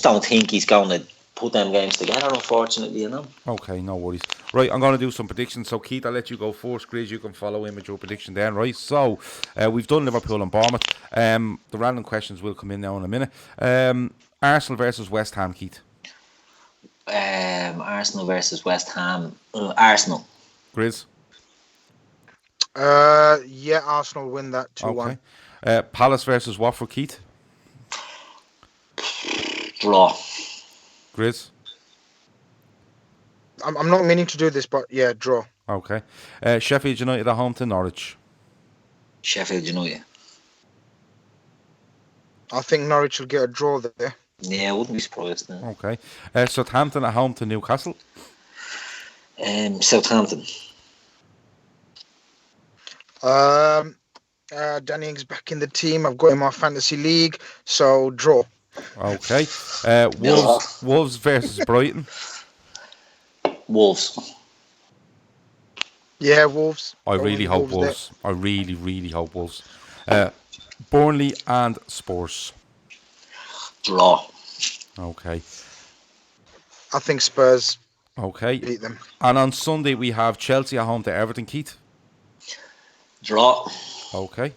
don't think he's going to put them games together, unfortunately, Okay, no worries. Right, I'm going to do some predictions. So, Keith, I'll let you go first. Grizz, you can follow in with your prediction then, right? So, we've done Liverpool and Bournemouth. The random questions will come in now in a minute. Arsenal versus West Ham, Keith. Arsenal versus West Ham. Arsenal. Grizz? Yeah, Arsenal win that 2-1. Okay. Palace versus Watford, Keith. Draw. Grizz? I'm not meaning to do this, but yeah, draw. Okay. Sheffield United at home to Norwich. Sheffield United. I think Norwich will get a draw there. Yeah, I wouldn't be surprised. No. Okay. Southampton at home to Newcastle. Southampton. Danny Ings back in the team. I've got him in my fantasy league, so draw. Okay. Wolves versus Brighton. Wolves. Yeah, Wolves. I really hope Wolves. I really, really hope Wolves. Burnley and Spurs. Draw. Okay. I think Spurs beat them. And on Sunday we have Chelsea at home to Everton, Keith. Draw. Okay.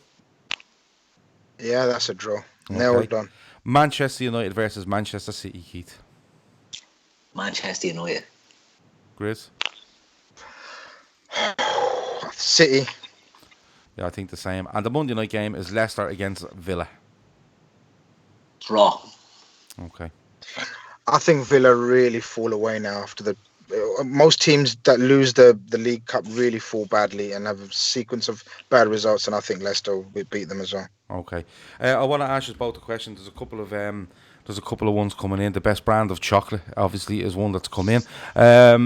Yeah, that's a draw. Okay. Now we're done. Manchester United versus Manchester City, Keith. Manchester United. Grizz? City. Yeah, I think the same. And the Monday night game is Leicester against Villa. Draw. Okay. I think Villa really fall away now after the... most teams that lose the League Cup really fall badly and have a sequence of bad results, and I think Leicester will beat them as well. Okay. I want to ask you both a question. There's a couple of ones coming in. The best brand of chocolate, obviously, is one that's come in.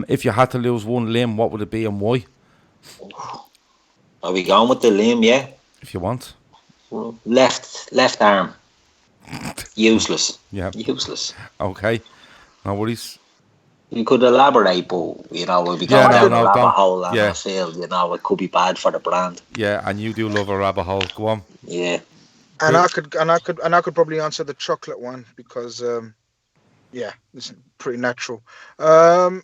If you had to lose one limb, what would it be and why? Are we going with the limb, yeah? If you want. Left arm. Useless. Yeah. Useless. Okay. No worries. You could elaborate, but, we'll be going down a rabbit hole and I feel, it could be bad for the brand. Yeah, and you do love a rabbit hole. Go on. Yeah. And I could probably answer the chocolate one because, it's pretty natural. I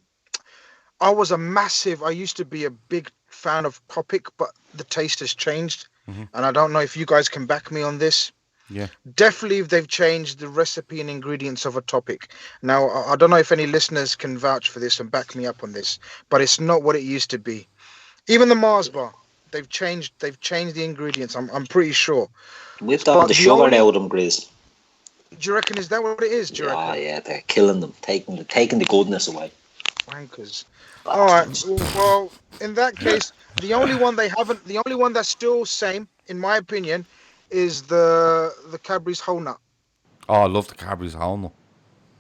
used to be a big fan of Topic, but the taste has changed. Mm-hmm. And I don't know if you guys can back me on this. Yeah. Definitely if they've changed the recipe and ingredients of a Topic. Now, I don't know if any listeners can vouch for this and back me up on this, but it's not what it used to be. Even the Mars bar, they've changed the ingredients, I'm pretty sure. We've done the sugar out of them, Grizz. Do you reckon, is that what it is? Yeah, they're killing them, taking the goodness away. Wankers. All right. Well, in that case, the only one that's still same, in my opinion, is the Cadbury's Whole Nut. Oh, I love the Cadbury's Whole Nut.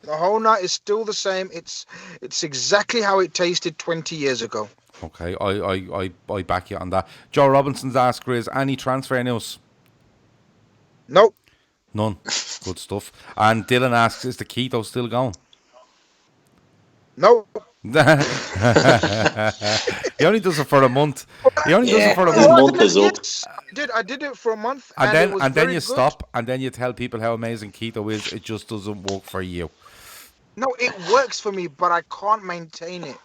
The Whole Nut is still the same. It's exactly how it tasted 20 years ago. Okay, I back you on that. Joe Robinson's asked Grizz, any transfer news? Nope. None. Good stuff. And Dylan asks, is the keto still going? Nope. He only does it for a month. He only does it Yeah, for a his month. month is up. Yes, I did it for a month, And and it then was and then very you good. stop, and then you tell people how amazing keto is. It just doesn't work for you. No, it works for me, but I can't maintain it.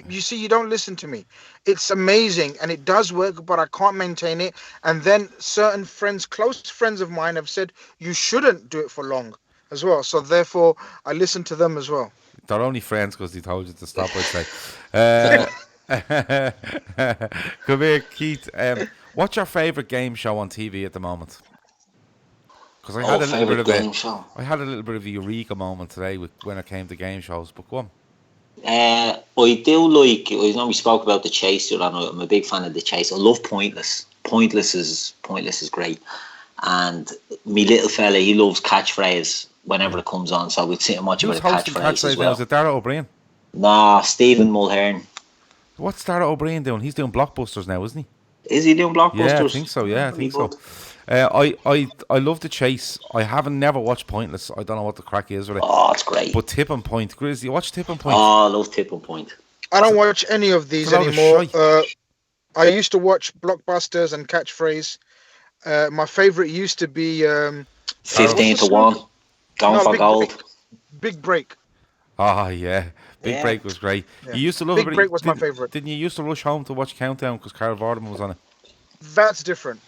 You see, you don't listen to me. It's amazing and it does work, but I can't maintain it. And then certain friends, close friends of mine, have said you shouldn't do it for long as well. So therefore, I listen to them as well. They're only friends because he told you to stop, I'd say. Come here, Keith. What's your favourite game show on TV at the moment? Because I had a little bit favourite of game show. I had a little bit of a eureka moment today when it came to game shows. But go on. I do like. I know we spoke about The Chase. I'm a big fan of The Chase. I love Pointless. Pointless is great. And me little fella, he loves Catchphrase whenever it comes on. So we'd sit and watch a Who's bit of hosting Catchphrase Catchphrase as now? well. Is it Dara O'Brien? Nah, Stephen Mulhern. What's Dara O'Brien doing? He's doing blockbusters now, isn't he? Is he doing Blockbusters? Yeah, I think so. Yeah, I think so. I love The Chase. I haven't never watched Pointless. I don't know what the crack is with it. Oh, it's great. But Tipping Point, Grizz, you watch Tipping Point? Oh, I love Tipping Point. I don't watch any of these It's a load of anymore. shite. I used to watch Blockbusters and Catchphrase. My favorite used to be 15 to 1. Going for gold. Big Break. Oh, yeah. Big Yeah. Break was great. Yeah. You used to love Big it. Break was my favourite. Didn't you used to rush home to watch Countdown because Carol Vorderman was on it? That's different.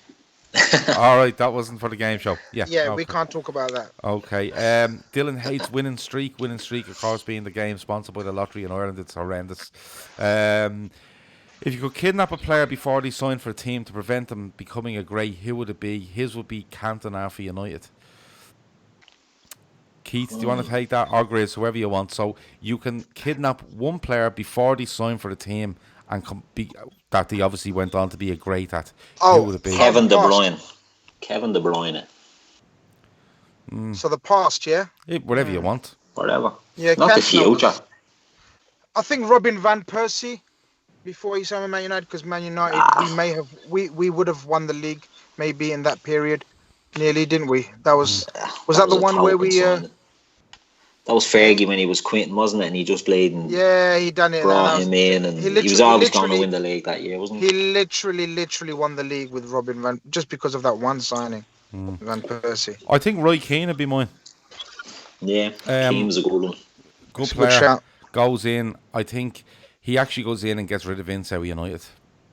All right, that wasn't for the game show. Yeah, Yeah, okay. we can't talk about that. Okay. Dylan hates Winning Streak. Winning Streak, of course, being the game sponsored by the lottery in Ireland. It's horrendous. If you could kidnap a player before they sign for a team to prevent them becoming a great, who would it be? His would be Cantona for United. Keith, do you want to take that? Or Grizz, whoever you want. So you can kidnap one player before they sign for the team and that they obviously went on to be a great at. Who would it be? Kevin De Bruyne. Kevin De Bruyne. So the past, yeah? Whatever you want. Whatever. Yeah, Not the Cantona future. I think Robin van Persie before he signed with Man United, because Man United we would have won the league maybe in that period, nearly, didn't we? That was that the one where we that was Fergie when he was quitting, wasn't it? And he just played and he done it. Brought him in, and he was always going to win the league that year, wasn't he? He literally won the league with Robin van just because of that one signing, Van Persie. I think Roy Keane would be mine. Yeah, Keane was a good one. Good player. Goes in. I think he actually goes in and gets rid of Vince out of United.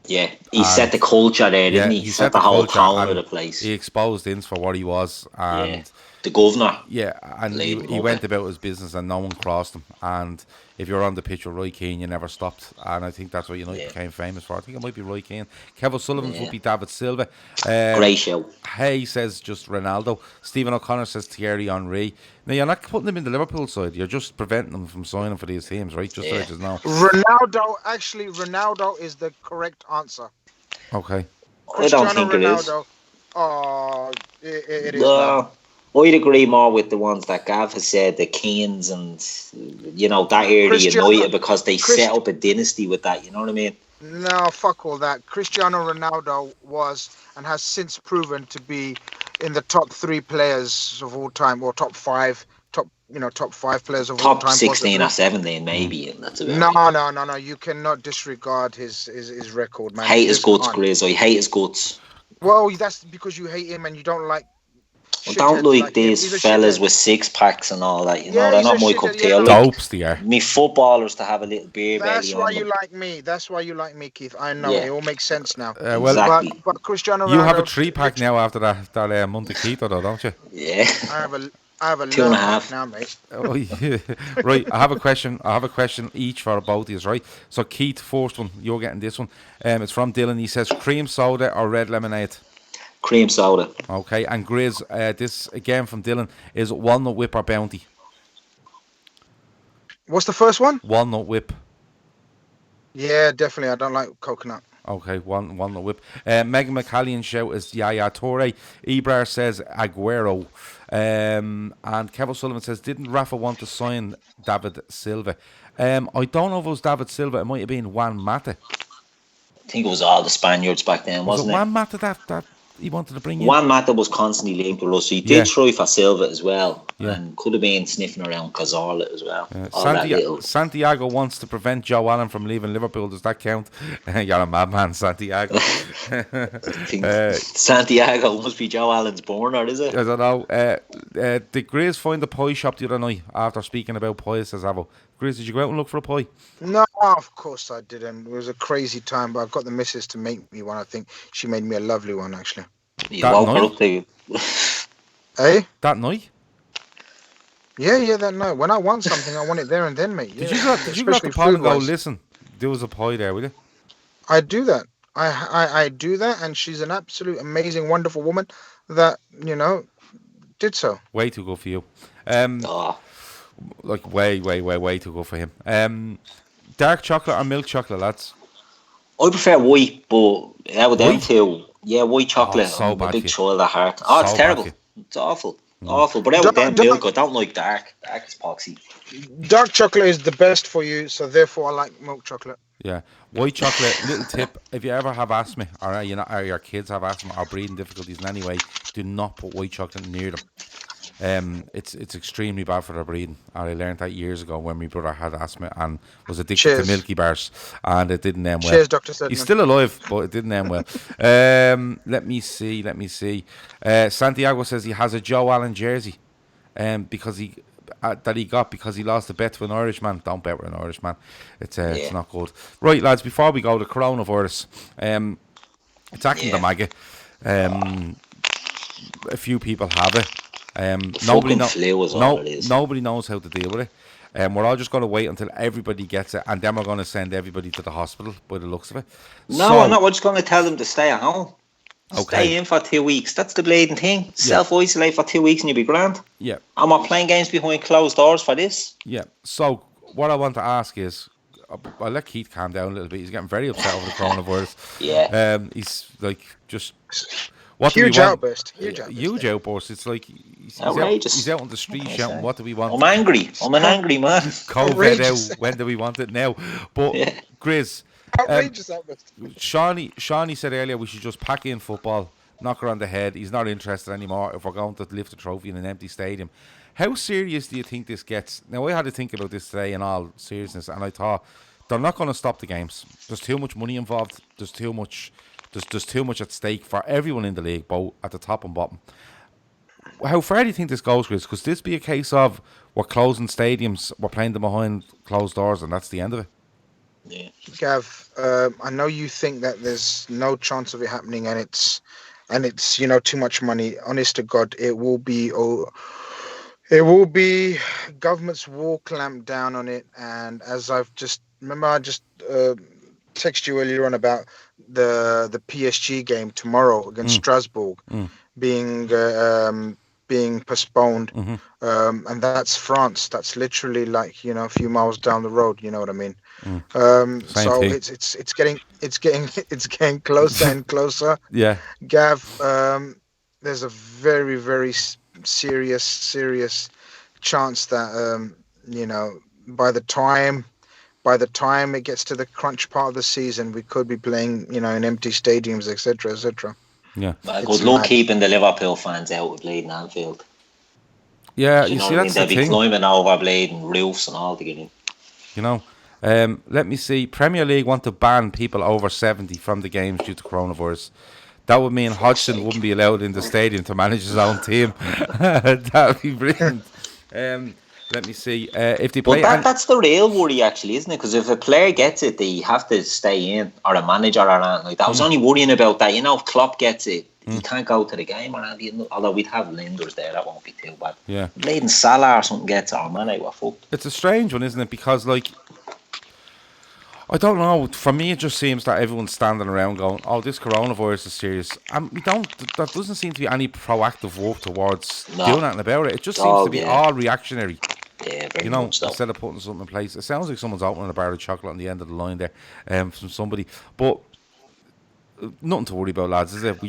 Yeah, he set the culture there, didn't he? He set the whole tone of the place. He exposed Ince for what he was, and the governor. Yeah, and he went about his business, and no one crossed him. And if you're on the pitch with Roy Keane, you never stopped. And I think that's what United became famous for. I think it might be Roy Keane. Kevin Sullivan's would be David Silva. Great show. Hay says just Ronaldo. Stephen O'Connor says Thierry Henry. Now, you're not putting them in the Liverpool side. You're just preventing them from signing for these teams, right? Just so you just know. Ronaldo is the correct answer. Okay. I don't think Ronaldo, it is. No. I'd agree more with the ones that Gav has said, the Keanes and, that area United, because they set up a dynasty with that, you know what I mean? No, fuck all that. Cristiano Ronaldo was and has since proven to be in the top 3 players of all time, or top 5 players of all time. Top 16 or 17 maybe. And that's about No. You cannot disregard his record, man. Hate his guts, Grizz. I hate his guts. Well, that's because you hate him and you don't like. I don't like these fellas with 6-packs and all that, they're not my cup of tea. Dopes, they are. Me footballers to have a little beer belly. That's why you like me. That's why you like me, Keith. I know. It all makes sense now. Exactly. But Cristiano Ronaldo. You have a 3-pack now after that Monte Quito, though, don't you? Yeah. I have a 2.5 now, mate. Oh, yeah. Right, I have a question each for both of you, right? So, Keith, first one, you're getting this one. It's from Dylan. He says, cream soda or red lemonade? Cream soda. Okay, and Grizz, this again from Dylan, is walnut whip or Bounty? What's the first one? Walnut whip. Yeah, definitely. I don't like coconut. Okay, walnut whip. Megan McCallion shout is Yaya Toure. Ebrar says Aguero. And Kevin Sullivan says, didn't Rafa want to sign David Silva? I don't know if it was David Silva. It might have been Juan Mata. I think it was all the Spaniards back then, wasn't it? Juan Mata that he wanted to bring in? Juan Mata was constantly linked with us. So he did try for Silva as well, and could have been sniffing around Cazorla as well. Santiago wants to prevent Joe Allen from leaving Liverpool. Does that count? You're a madman, Santiago. Santiago must be Joe Allen's burner, is it? I don't know. Did Grizz find the pie shop the other night after speaking about pies, says Avo? Grizz, did you go out and look for a pie? No, of course I didn't. It was a crazy time, but I've got the missus to make me one. I think she made me a lovely one, actually. You woke her up to you. Eh? That night? Yeah, that night. When I want something, I want it there and then, mate. Did you go to Paul and go, listen, there was a pie there, will you? I do that. I do that, and she's an absolute amazing, wonderful woman that, did so. Way too good for you. Like, way too good for him. Dark chocolate or milk chocolate, lads? I prefer white, but with them two, white chocolate. So I'm bad a big for you. child at heart. Oh, it's So terrible. bad It's awful. Awful. But with them milk, I don't like dark. Dark is poxy. Dark chocolate is the best for you, so therefore I like milk chocolate. Yeah, white chocolate. Little tip: if you ever have asthma, or or your kids have asthma or breathing difficulties in any way, do not put white chocolate near them. It's extremely bad for their breathing. And I learned that years ago when my brother had asthma and was addicted to Milky Bars, and it didn't end well. Cheers, Dr. Sedman. He's still alive, but it didn't end well. Let me see. Santiago says he has a Joe Allen jersey, because he got because he lost a bet to an Irishman. Don't bet with an Irishman. It's not good. Right, lads. Before we go, the coronavirus. Attacking the maggot. A few people have it. Nobody knows how to deal with it. We're all just going to wait until everybody gets it, and then we're going to send everybody to the hospital by the looks of it. No, I'm not. We're just going to tell them to stay at home. Okay. Stay in for 2 weeks. That's the bleeding thing. Self-isolate for 2 weeks and you'll be grand. Yeah. I'm not playing games behind closed doors for this. Yeah. So what I want to ask is, I'll let Keith calm down a little bit. He's getting very upset over the coronavirus. Yeah. He's like just... What huge outburst. Huge outburst. It's like he's outrageous. Out on the street shouting, "What do we want?" I'm angry. I'm an angry man. COVID out. When do we want it now? But Grizz, outrageous outburst. Shawnee said earlier we should just pack in football, knock her on the head. He's not interested anymore if we're going to lift a trophy in an empty stadium. How serious do you think this gets? Now I had to think about this today in all seriousness, and I thought they're not going to stop the games. There's too much money involved. There's too much at stake for everyone in the league, both at the top and bottom. How far do you think this goes, Chris? Could this be a case of we're closing stadiums, we're playing them behind closed doors, and that's the end of it? Yeah. Gav, I know you think that there's no chance of it happening, and it's too much money. Honest to God, it will be. Governments will clamp down on it, and as I just texted you earlier on about the PSG game tomorrow against Strasbourg being postponed, and that's France. That's literally like a few miles down the road. You know what I mean? So thing. it's getting closer and closer. Yeah, Gav, there's a very, very serious chance that by the time it gets to the crunch part of the season, we could be playing, in empty stadiums, etc., etc. Yeah. But good luck keeping the Liverpool fans out of bleeding Anfield. Yeah, you see, that's the thing. They'll be climbing over bleeding roofs and all together. Let me see. Premier League want to ban people over 70 from the games due to coronavirus. That would mean Hodgson wouldn't be allowed in the stadium to manage his own team. That would be brilliant. Let me see. If they play, that's the real worry, actually, isn't it? Because if a player gets it, they have to stay in, or a manager or anything like that. I was only worrying about that. If KLOPP gets it, he can't go to the game or anything. Although we'd have Linders there, that won't be too bad. Yeah. Bleeding Salah or something gets it, man, we're fucked. It's a strange one, isn't it? Because I don't know. For me, it just seems that everyone's standing around going, "Oh, this coronavirus is serious," and there doesn't seem to be any proactive work towards doing anything about it. It just seems to be all reactionary. Yeah, very much so. Instead of putting something in place, it sounds like someone's opening a bar of chocolate on the end of the line there, from somebody. But nothing to worry about, lads. Is it?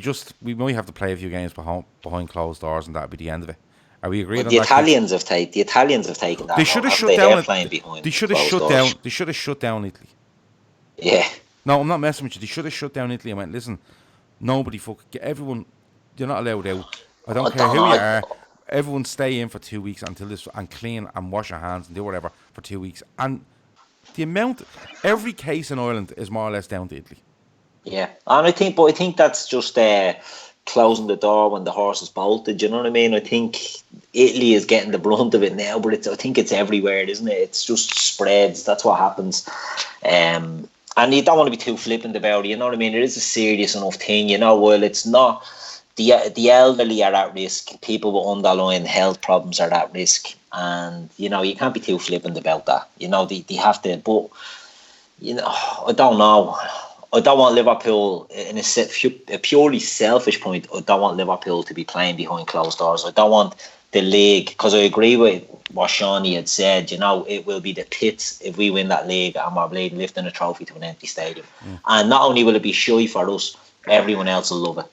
We might have to play a few games behind closed doors, and that'll be the end of it. Are we agreed on that? The Italians have taken that. They should have shut down. They should have shut down. They should have shut down Italy. Yeah. No, I'm not messing with you. They should have shut down Italy and went, listen, nobody get everyone You're not allowed out. I don't I care don't who know. you are. Everyone stay in for 2 weeks until this and clean and wash your hands and do whatever for 2 weeks. And the amount, every case in Ireland is more or less down to Italy. Yeah, and I think that's just closing the door when the horse is bolted. You know what I mean? I think Italy is getting the brunt of it now, but I think it's everywhere, isn't it? It's just spreads. That's what happens. And you don't want to be too flippant about it. You know what I mean? It is a serious enough thing. You know, while it's not, the elderly are at risk. People with underlying health problems are at risk, and you know you can't be too flippant about that. You know they have to, but you know I don't know. I don't want Liverpool, in a purely selfish point, I don't want Liverpool to be playing behind closed doors. I don't want the league, because I agree with what Shawnee had said, you know, it will be the pits if we win that league and we're lifting a trophy to an empty stadium. And not only will it be shy for us, everyone else will love it.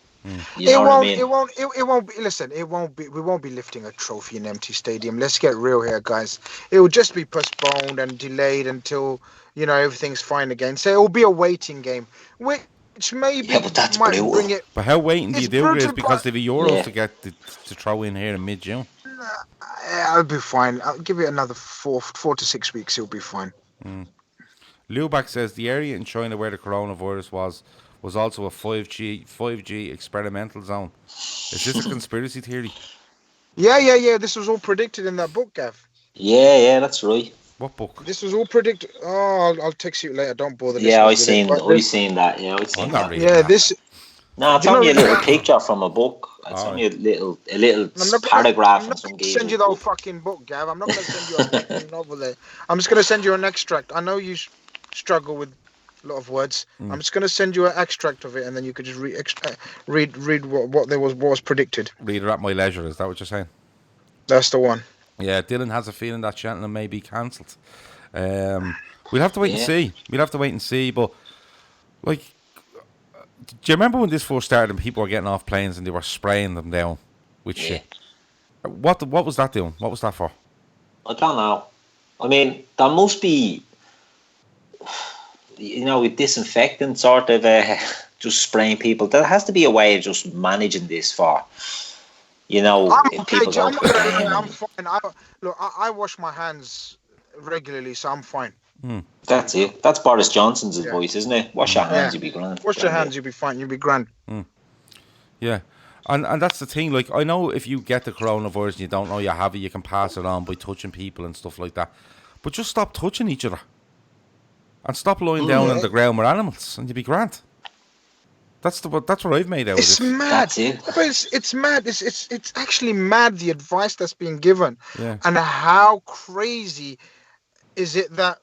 You know what I mean? It won't be. Listen, it won't be. We won't be lifting a trophy in an empty stadium. Let's get real here, guys. It will just be postponed and delayed until everything's fine again. So it will be a waiting game, which maybe but that's might brutal. bring it. But how waiting do you do brutal, this? Because they've a Euros Yeah. to get to throw in here in mid-June. I'll be fine. I'll give it another 4 to 6 weeks. It'll be fine. Lubak says the area in China where the coronavirus was also a 5G experimental zone. Is this a conspiracy theory? Yeah. This was all predicted in that book, Gav. Yeah, that's right. What book? This was all predicted. Oh, I'll text you later. Don't bother. Yeah, listening with it. I seen that. Yeah, I I'm seen not that. reading Yeah, that. this. No, it's You know, only a little yeah. picture from a book. It's only a little I'm not paragraph I'm from not some going to send you the whole fucking book, Gav. I'm not going to send you a fucking novel there. I'm just going to send you an extract. I know you struggle with a lot of words. I'm just going to send you an extract of it, and then you could just read what was predicted. Read it at my leisure. Is that what you're saying? That's the one. Yeah, Dylan has a feeling that Cheltenham may be cancelled. We'll have to wait and see. We'll have to wait and see. But like, do you remember when this first started and people were getting off planes and they were spraying them down with shit? What was that doing? What was that for? I don't know. I mean, there must be, with disinfectant sort of just spraying people. There has to be a way of just managing this for, if people go to the game. I'm fine. I wash my hands regularly, so I'm fine. That's it. That's Boris Johnson's advice, isn't it? Wash your hands, you'll be grand. Wash your hands, you'll be fine. You'll be grand. Yeah. And that's the thing. Like, I know if you get the coronavirus and you don't know you have it, you can pass it on by touching people and stuff like that. But just stop touching each other. And stop lying down on the ground with animals, and you'll be grand. That's what I've made out of it. It's mad. That's it. But it's mad. It's actually mad, the advice that's being given. Yeah. And how crazy is it that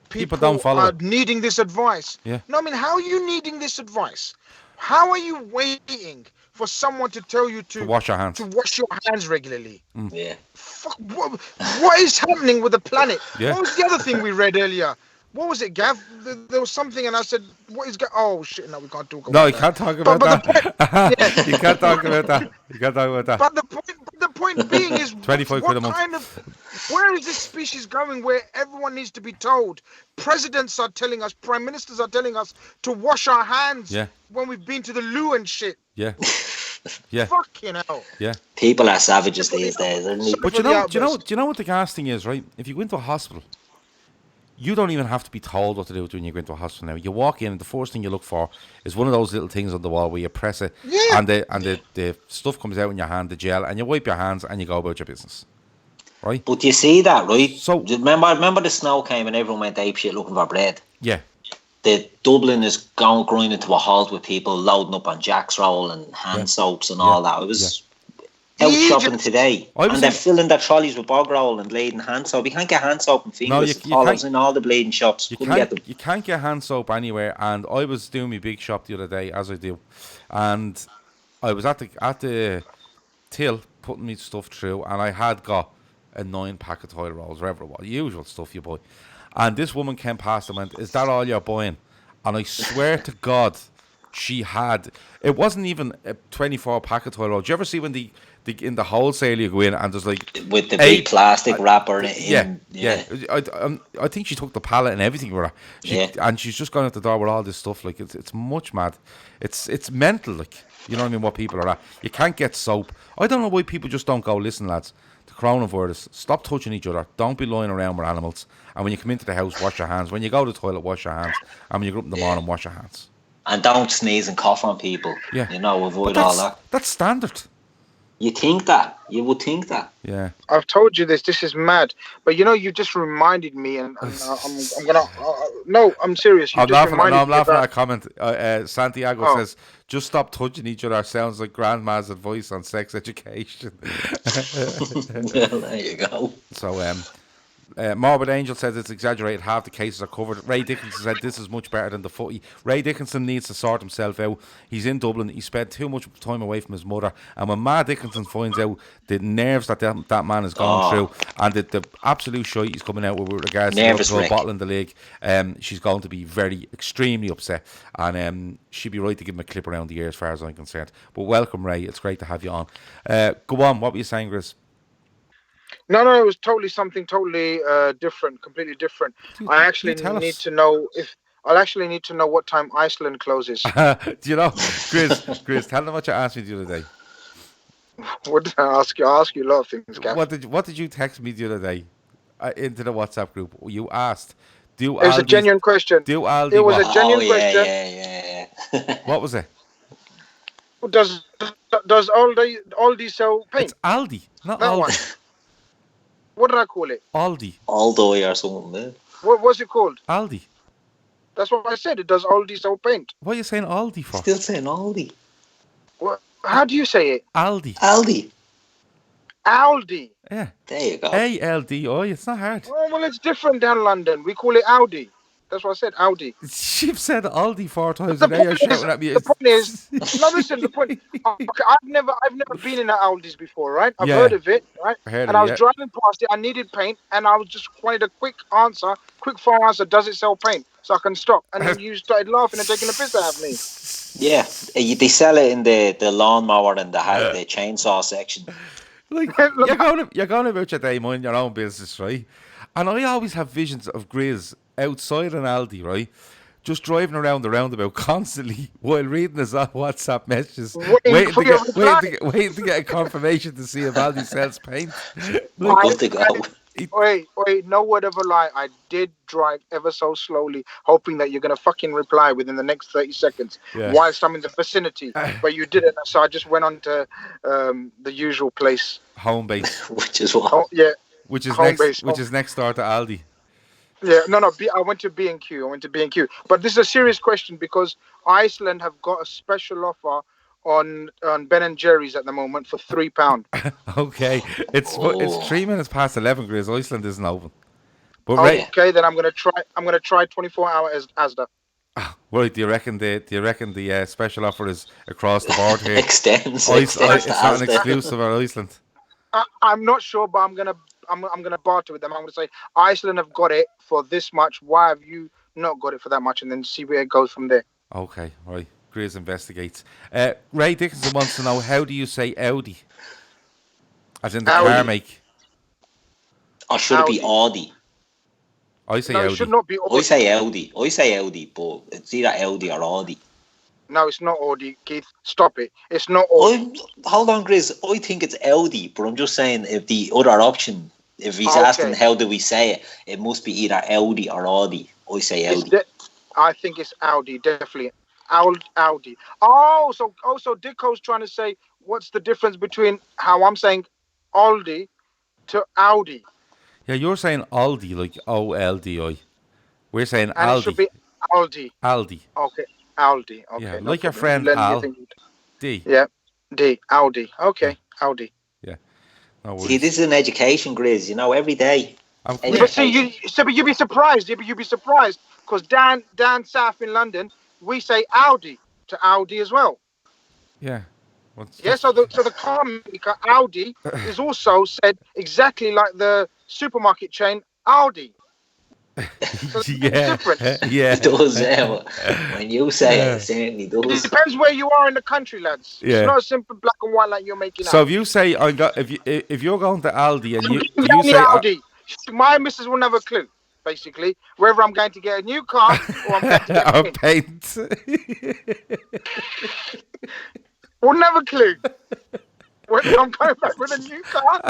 people don't follow are it. needing this advice? Yeah. No, I mean, how are you needing this advice? How are you waiting for someone to tell you to wash your hands. to wash your hands regularly? Yeah. Fuck, what is happening with the planet? Yeah. What was the other thing we read earlier? What was it, Gav? There was something, and I said, "What is?" Oh shit! No, we can't talk about No, that. you can't talk about that. You can't talk about that. You can't talk about that. But the point being is, 25 quid a month. Where is this species going? Where everyone needs to be told? Presidents are telling us, prime ministers are telling us to wash our hands when we've been to the loo and shit. Yeah. Yeah. Fucking hell. Yeah. People are savages these days, aren't they? But do you know what the gas thing is, right? If you go into a hospital, you don't even have to be told what to do when you go into a hospital now. You walk in and the first thing you look for is one of those little things on the wall where you press it and the stuff comes out in your hand, the gel, and you wipe your hands and you go about your business. Right? But you see that, right? So remember the snow came and everyone went apeshit looking for bread. Yeah. The Dublin is grinding to a halt with people loading up on Jack's Roll and hand soaps and all that. It was out shopping today, and they're filling their trolleys with bog roll and bleeding hand soap. You can't get hand soap and fingers. No, in all the bleeding shops. You You can't get hand soap anywhere. And I was doing my big shop the other day, as I do, and I was at the till putting me stuff through, and I had got a 9-pack of toilet rolls, wherever it was, the usual stuff you buy. And this woman came past and went, "Is that all you're buying?" And I swear to God, she had. It wasn't even a 24-pack of toilet rolls. Do you ever see when in the wholesale you go in and there's like with the big plastic wrapper yeah. I think she took the pallet and everything with her. And she's just gone out the door with all this stuff. Like it's much mad. It's mental. Like You know what I mean? What people are at. You can't get soap. I don't know why people just don't go, listen, lads, the coronavirus, stop touching each other. Don't be lying around with animals. And when you come into the house, wash your hands. When you go to the toilet, wash your hands. And when you go up in the morning, wash your hands. And don't sneeze and cough on people. Yeah. You know, avoid all that. That's standard. You think that. You would think that. Yeah. I've told you this. This is mad. But you know, you just reminded me, and I'm gonna. No, I'm serious. I'm laughing at a comment. Santiago says, "Just stop touching each other." Sounds like grandma's advice on sex education. Well, there you go. So, Morbid Angel says it's exaggerated. Half the cases are covered. Ray Dickinson said this is much better than the footy. Ray Dickinson needs to sort himself out. He's in Dublin. He spent too much time away from his mother. And when Ma Dickinson finds out the nerves that man is going through and the absolute shite he's coming out with regards to bottling the league, she's going to be extremely upset. And she'd be right to give him a clip around the ear as far as I'm concerned. But welcome, Ray. It's great to have you on. Go on. What were you saying, Grizz? No, it was something totally different, completely different. I actually need to know what time Iceland closes. Do you know, Grizz, tell them what you asked me the other day. What did I ask you? I asked you a lot of things, Gav. What did you text me the other day into the WhatsApp group? You asked, it was a genuine question. Do Aldi? It was a genuine question. Yeah. What was it? Does Aldi sell paint? It's Aldi, not that Aldi. One. What did I call it? Aldi. Aldi or something, man. What was it called? Aldi. That's what I said. It does Aldi sell paint. What are you saying Aldi for? Still saying Aldi. What? How do you say it? Aldi. Aldi. Yeah. There you go. ALDI. It's not hard. Oh, well, it's different down London. We call it Audi. That's what I said, Audi. You've said Aldi 4 times a day. You're shouting at me. The point is, no, listen. The point. Okay, I've never been in an Aldi's before, right? I've heard of it, right? I was driving past it. I needed paint, and I was just wanted a quick fire answer. Does it sell paint? So I can stop. And then you started laughing and taking a piss out of me. Yeah, they sell it in the lawnmower and the chainsaw section. Like you're going about your day, minding your own business, right? And I always have visions of Grizz outside an Aldi, right? Just driving around the roundabout constantly while reading his WhatsApp messages, waiting to get a confirmation to see if Aldi sells paint. Good to go. Wait, no word of a lie. I did drive ever so slowly, hoping that you're going to fucking reply within the next 30 seconds whilst I'm in the vicinity. But you didn't, so I just went on to the usual place. Home base. Which is what? Oh, yeah. Which is next door to Aldi. Yeah, no. I went to B&Q. But this is a serious question because Iceland have got a special offer on Ben & Jerry's at the moment for £3. Okay, it's 3 minutes past 11. Grizz, Iceland isn't open. But okay, then I'm gonna try 24-hour Asda. Right, do you reckon the special offer is across the board here? Extends. It's not an exclusive on Iceland. I'm not sure, but I'm gonna barter with them. I'm gonna say Iceland have got it for this much. Why have you not got it for that much? And then see where it goes from there. Okay, right. Grizz investigates. Ray Dickinson wants to know, how do you say Audi? As in the car make. Or should it be Audi? I say Audi. It should not be Audi. I say Audi, but it's either Audi or Audi. No, it's not Audi, Keith. Stop it. It's not Audi. Hold on, Grizz. I think it's Audi, but I'm just saying if the other option, if he's asking how do we say it, it must be either Audi or Audi. I say Audi. I think it's Audi, definitely. Audi. Oh, so Dicko's trying to say what's the difference between how I'm saying Aldi to Audi. Yeah, you're saying Aldi, like O-L-D-I. We're saying and Aldi. It should be Aldi. Aldi. Okay, Aldi. Okay. Yeah, no like your problem. friend Al. D. Yeah, D. Audi. Okay, Audi. Yeah. No worries. See, this is an education, Grizz. You know, every day. But see, you'd be surprised. You'd be surprised because down south in London, we say Audi to Audi as well. Yeah. So the car maker Audi is also said exactly like the supermarket chain Aldi. So yeah. Yeah. It does. When you say it certainly does. It depends where you are in the country, lads. Yeah. It's not a simple black and white like you're making out. So if you say if you're going to Aldi and you say Audi, my missus will never clue. Basically, whether I'm going to get a new car or I'm going to get paint. Wouldn't have a clue. I'm going back with a new car.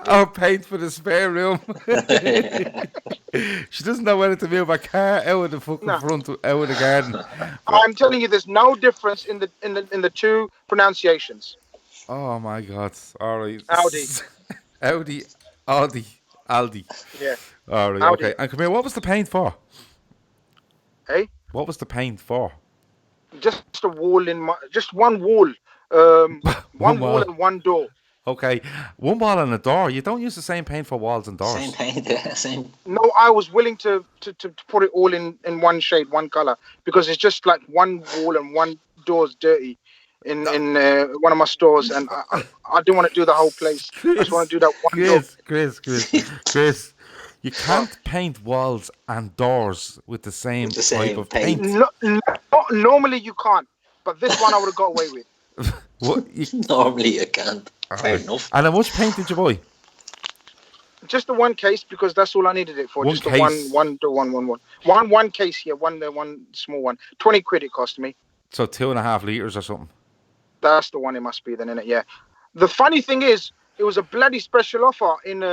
Our paint for the spare room. She doesn't know whether to move a car out of the fucking front, out of the garden. I'm telling you, there's no difference in the two pronunciations. Oh my God! All right. Audi. Aldi. Yeah. All right. Audi. Okay. And come here. What was the paint for? Hey. What was the paint for? Just a wall just one wall. One wall and one door. Okay, one wall and a door. You don't use the same paint for walls and doors. Same paint, yeah, same. No, I was willing to put it all in one shade, one color, because it's just like one wall and one door's dirty in one of my stores, and I didn't want to do the whole place. I just want to do that one door. Chris. You can't paint walls and doors with the same type of paint. No, normally you can't, but this one I would have got away with. What? Normally you can't. Fair enough. And how much paint did you buy? Just the one case, because that's all I needed it for. One just case. One case here, one small one. 20 quid it cost me. So 2.5 litres or something. That's the one it must be then, innit? Yeah. The funny thing is, it was a bloody special offer in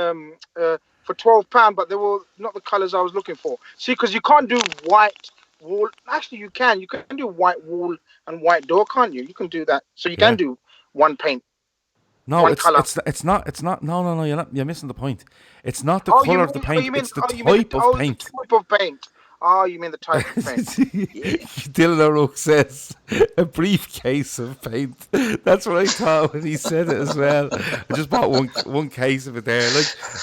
for £12, but they were not the colours I was looking for. See, because you can't do white wall. Actually, you can. You can do white wall and white door, can't you? You can do that. So you can do one paint. No, it's not. No. You're missing the point. It's not the colour of the paint. It's the type of paint. The type of paint. Oh, you mean the type of paint? Dylan O'Rourke says a briefcase of paint. That's what I thought when he said it as well. I just bought one case of it there.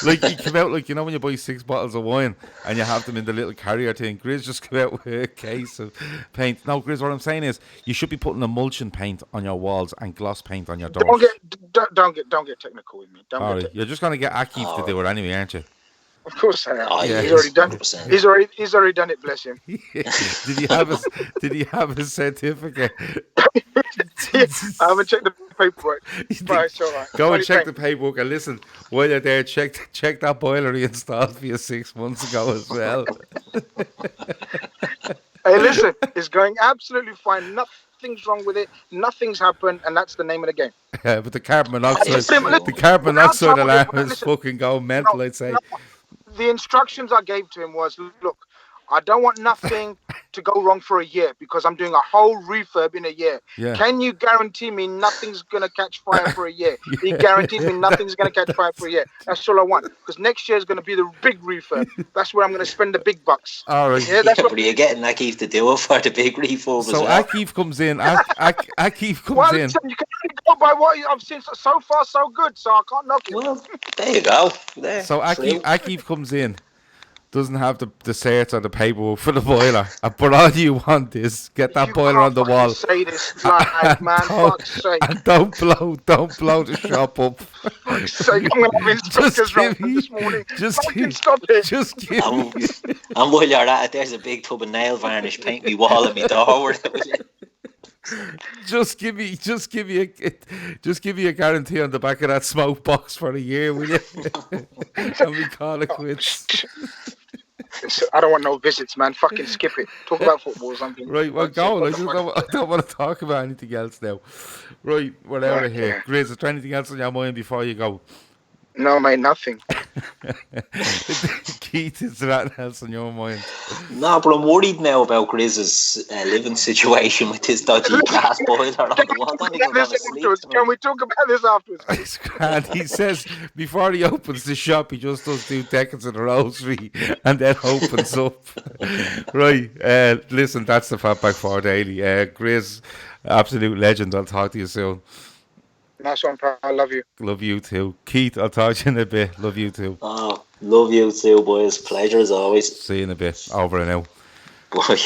Like he came out, like, you know when you buy 6 bottles of wine and you have them in the little carrier thing. Grizz just came out with a case of paint. No, Grizz, what I'm saying is you should be putting emulsion paint on your walls and gloss paint on your doors. Don't get technical with me. You're just gonna get Akif to do it anyway, aren't you? Of course I am. Oh, yeah. He's already done it. He's already done it. Bless him. Did he have a certificate? I haven't checked the paperwork. But it's all right. Go and check the paperwork, and listen, while you're there, check that boiler he installed for you 6 months ago as well. Hey, listen, it's going absolutely fine. Nothing's wrong with it. Nothing's happened, and that's the name of the game. Yeah, but the carbon monoxide alarm is fucking going mental, I'd say. The instructions I gave to him was, look, I don't want nothing to go wrong for a year because I'm doing a whole refurb in a year. Yeah. Can you guarantee me nothing's going to catch fire for a year? He guarantees me nothing's going to catch fire for a year. That's all I want, because next year is going to be the big refurb. That's where I'm going to spend the big bucks. All right. Yeah, that's what are you getting Akif to do it for the big refurb as well? Akif comes in. Akif comes in. Listen, you can only go by what I've seen so far, so good, so I can't knock it. Well, there you go. There. So Akif comes in. Doesn't have the certs or the paperwork for the boiler, but all you want is get that boiler on the wall. Say this, man, fuck's sake. And don't blow the shop up. Fuck's sake, I'm gonna have inspectors round this morning. Stop it. Just give me. And while you're at it, there's a big tub of nail varnish paint me wall and me door. Just give me a guarantee on the back of that smoke box for a year, will you? And we call it quits. I don't want no visits, man. Fucking skip it. Talk about football or something. Right, well, go. I don't want to talk about anything else now. Right, we're out of here. Grizz, is there anything else on your mind before you go? No, mate, nothing. Keith, is there anything else on your mind? No, but I'm worried now about Grizz's living situation with his dodgy gas boiler on the wall. Can we talk about this afterwards? And he says before he opens the shop, he just does 2 decades of the rosary and then opens up. Right, listen, that's the Fatback 4 Daily. Grizz, absolute legend. I'll talk to you soon. Nice one, pal. I love you. Love you too. Keith, I'll talk to you in a bit. Love you too. Oh, love you too, boys. Pleasure as always. See you in a bit. Over and out. Bye.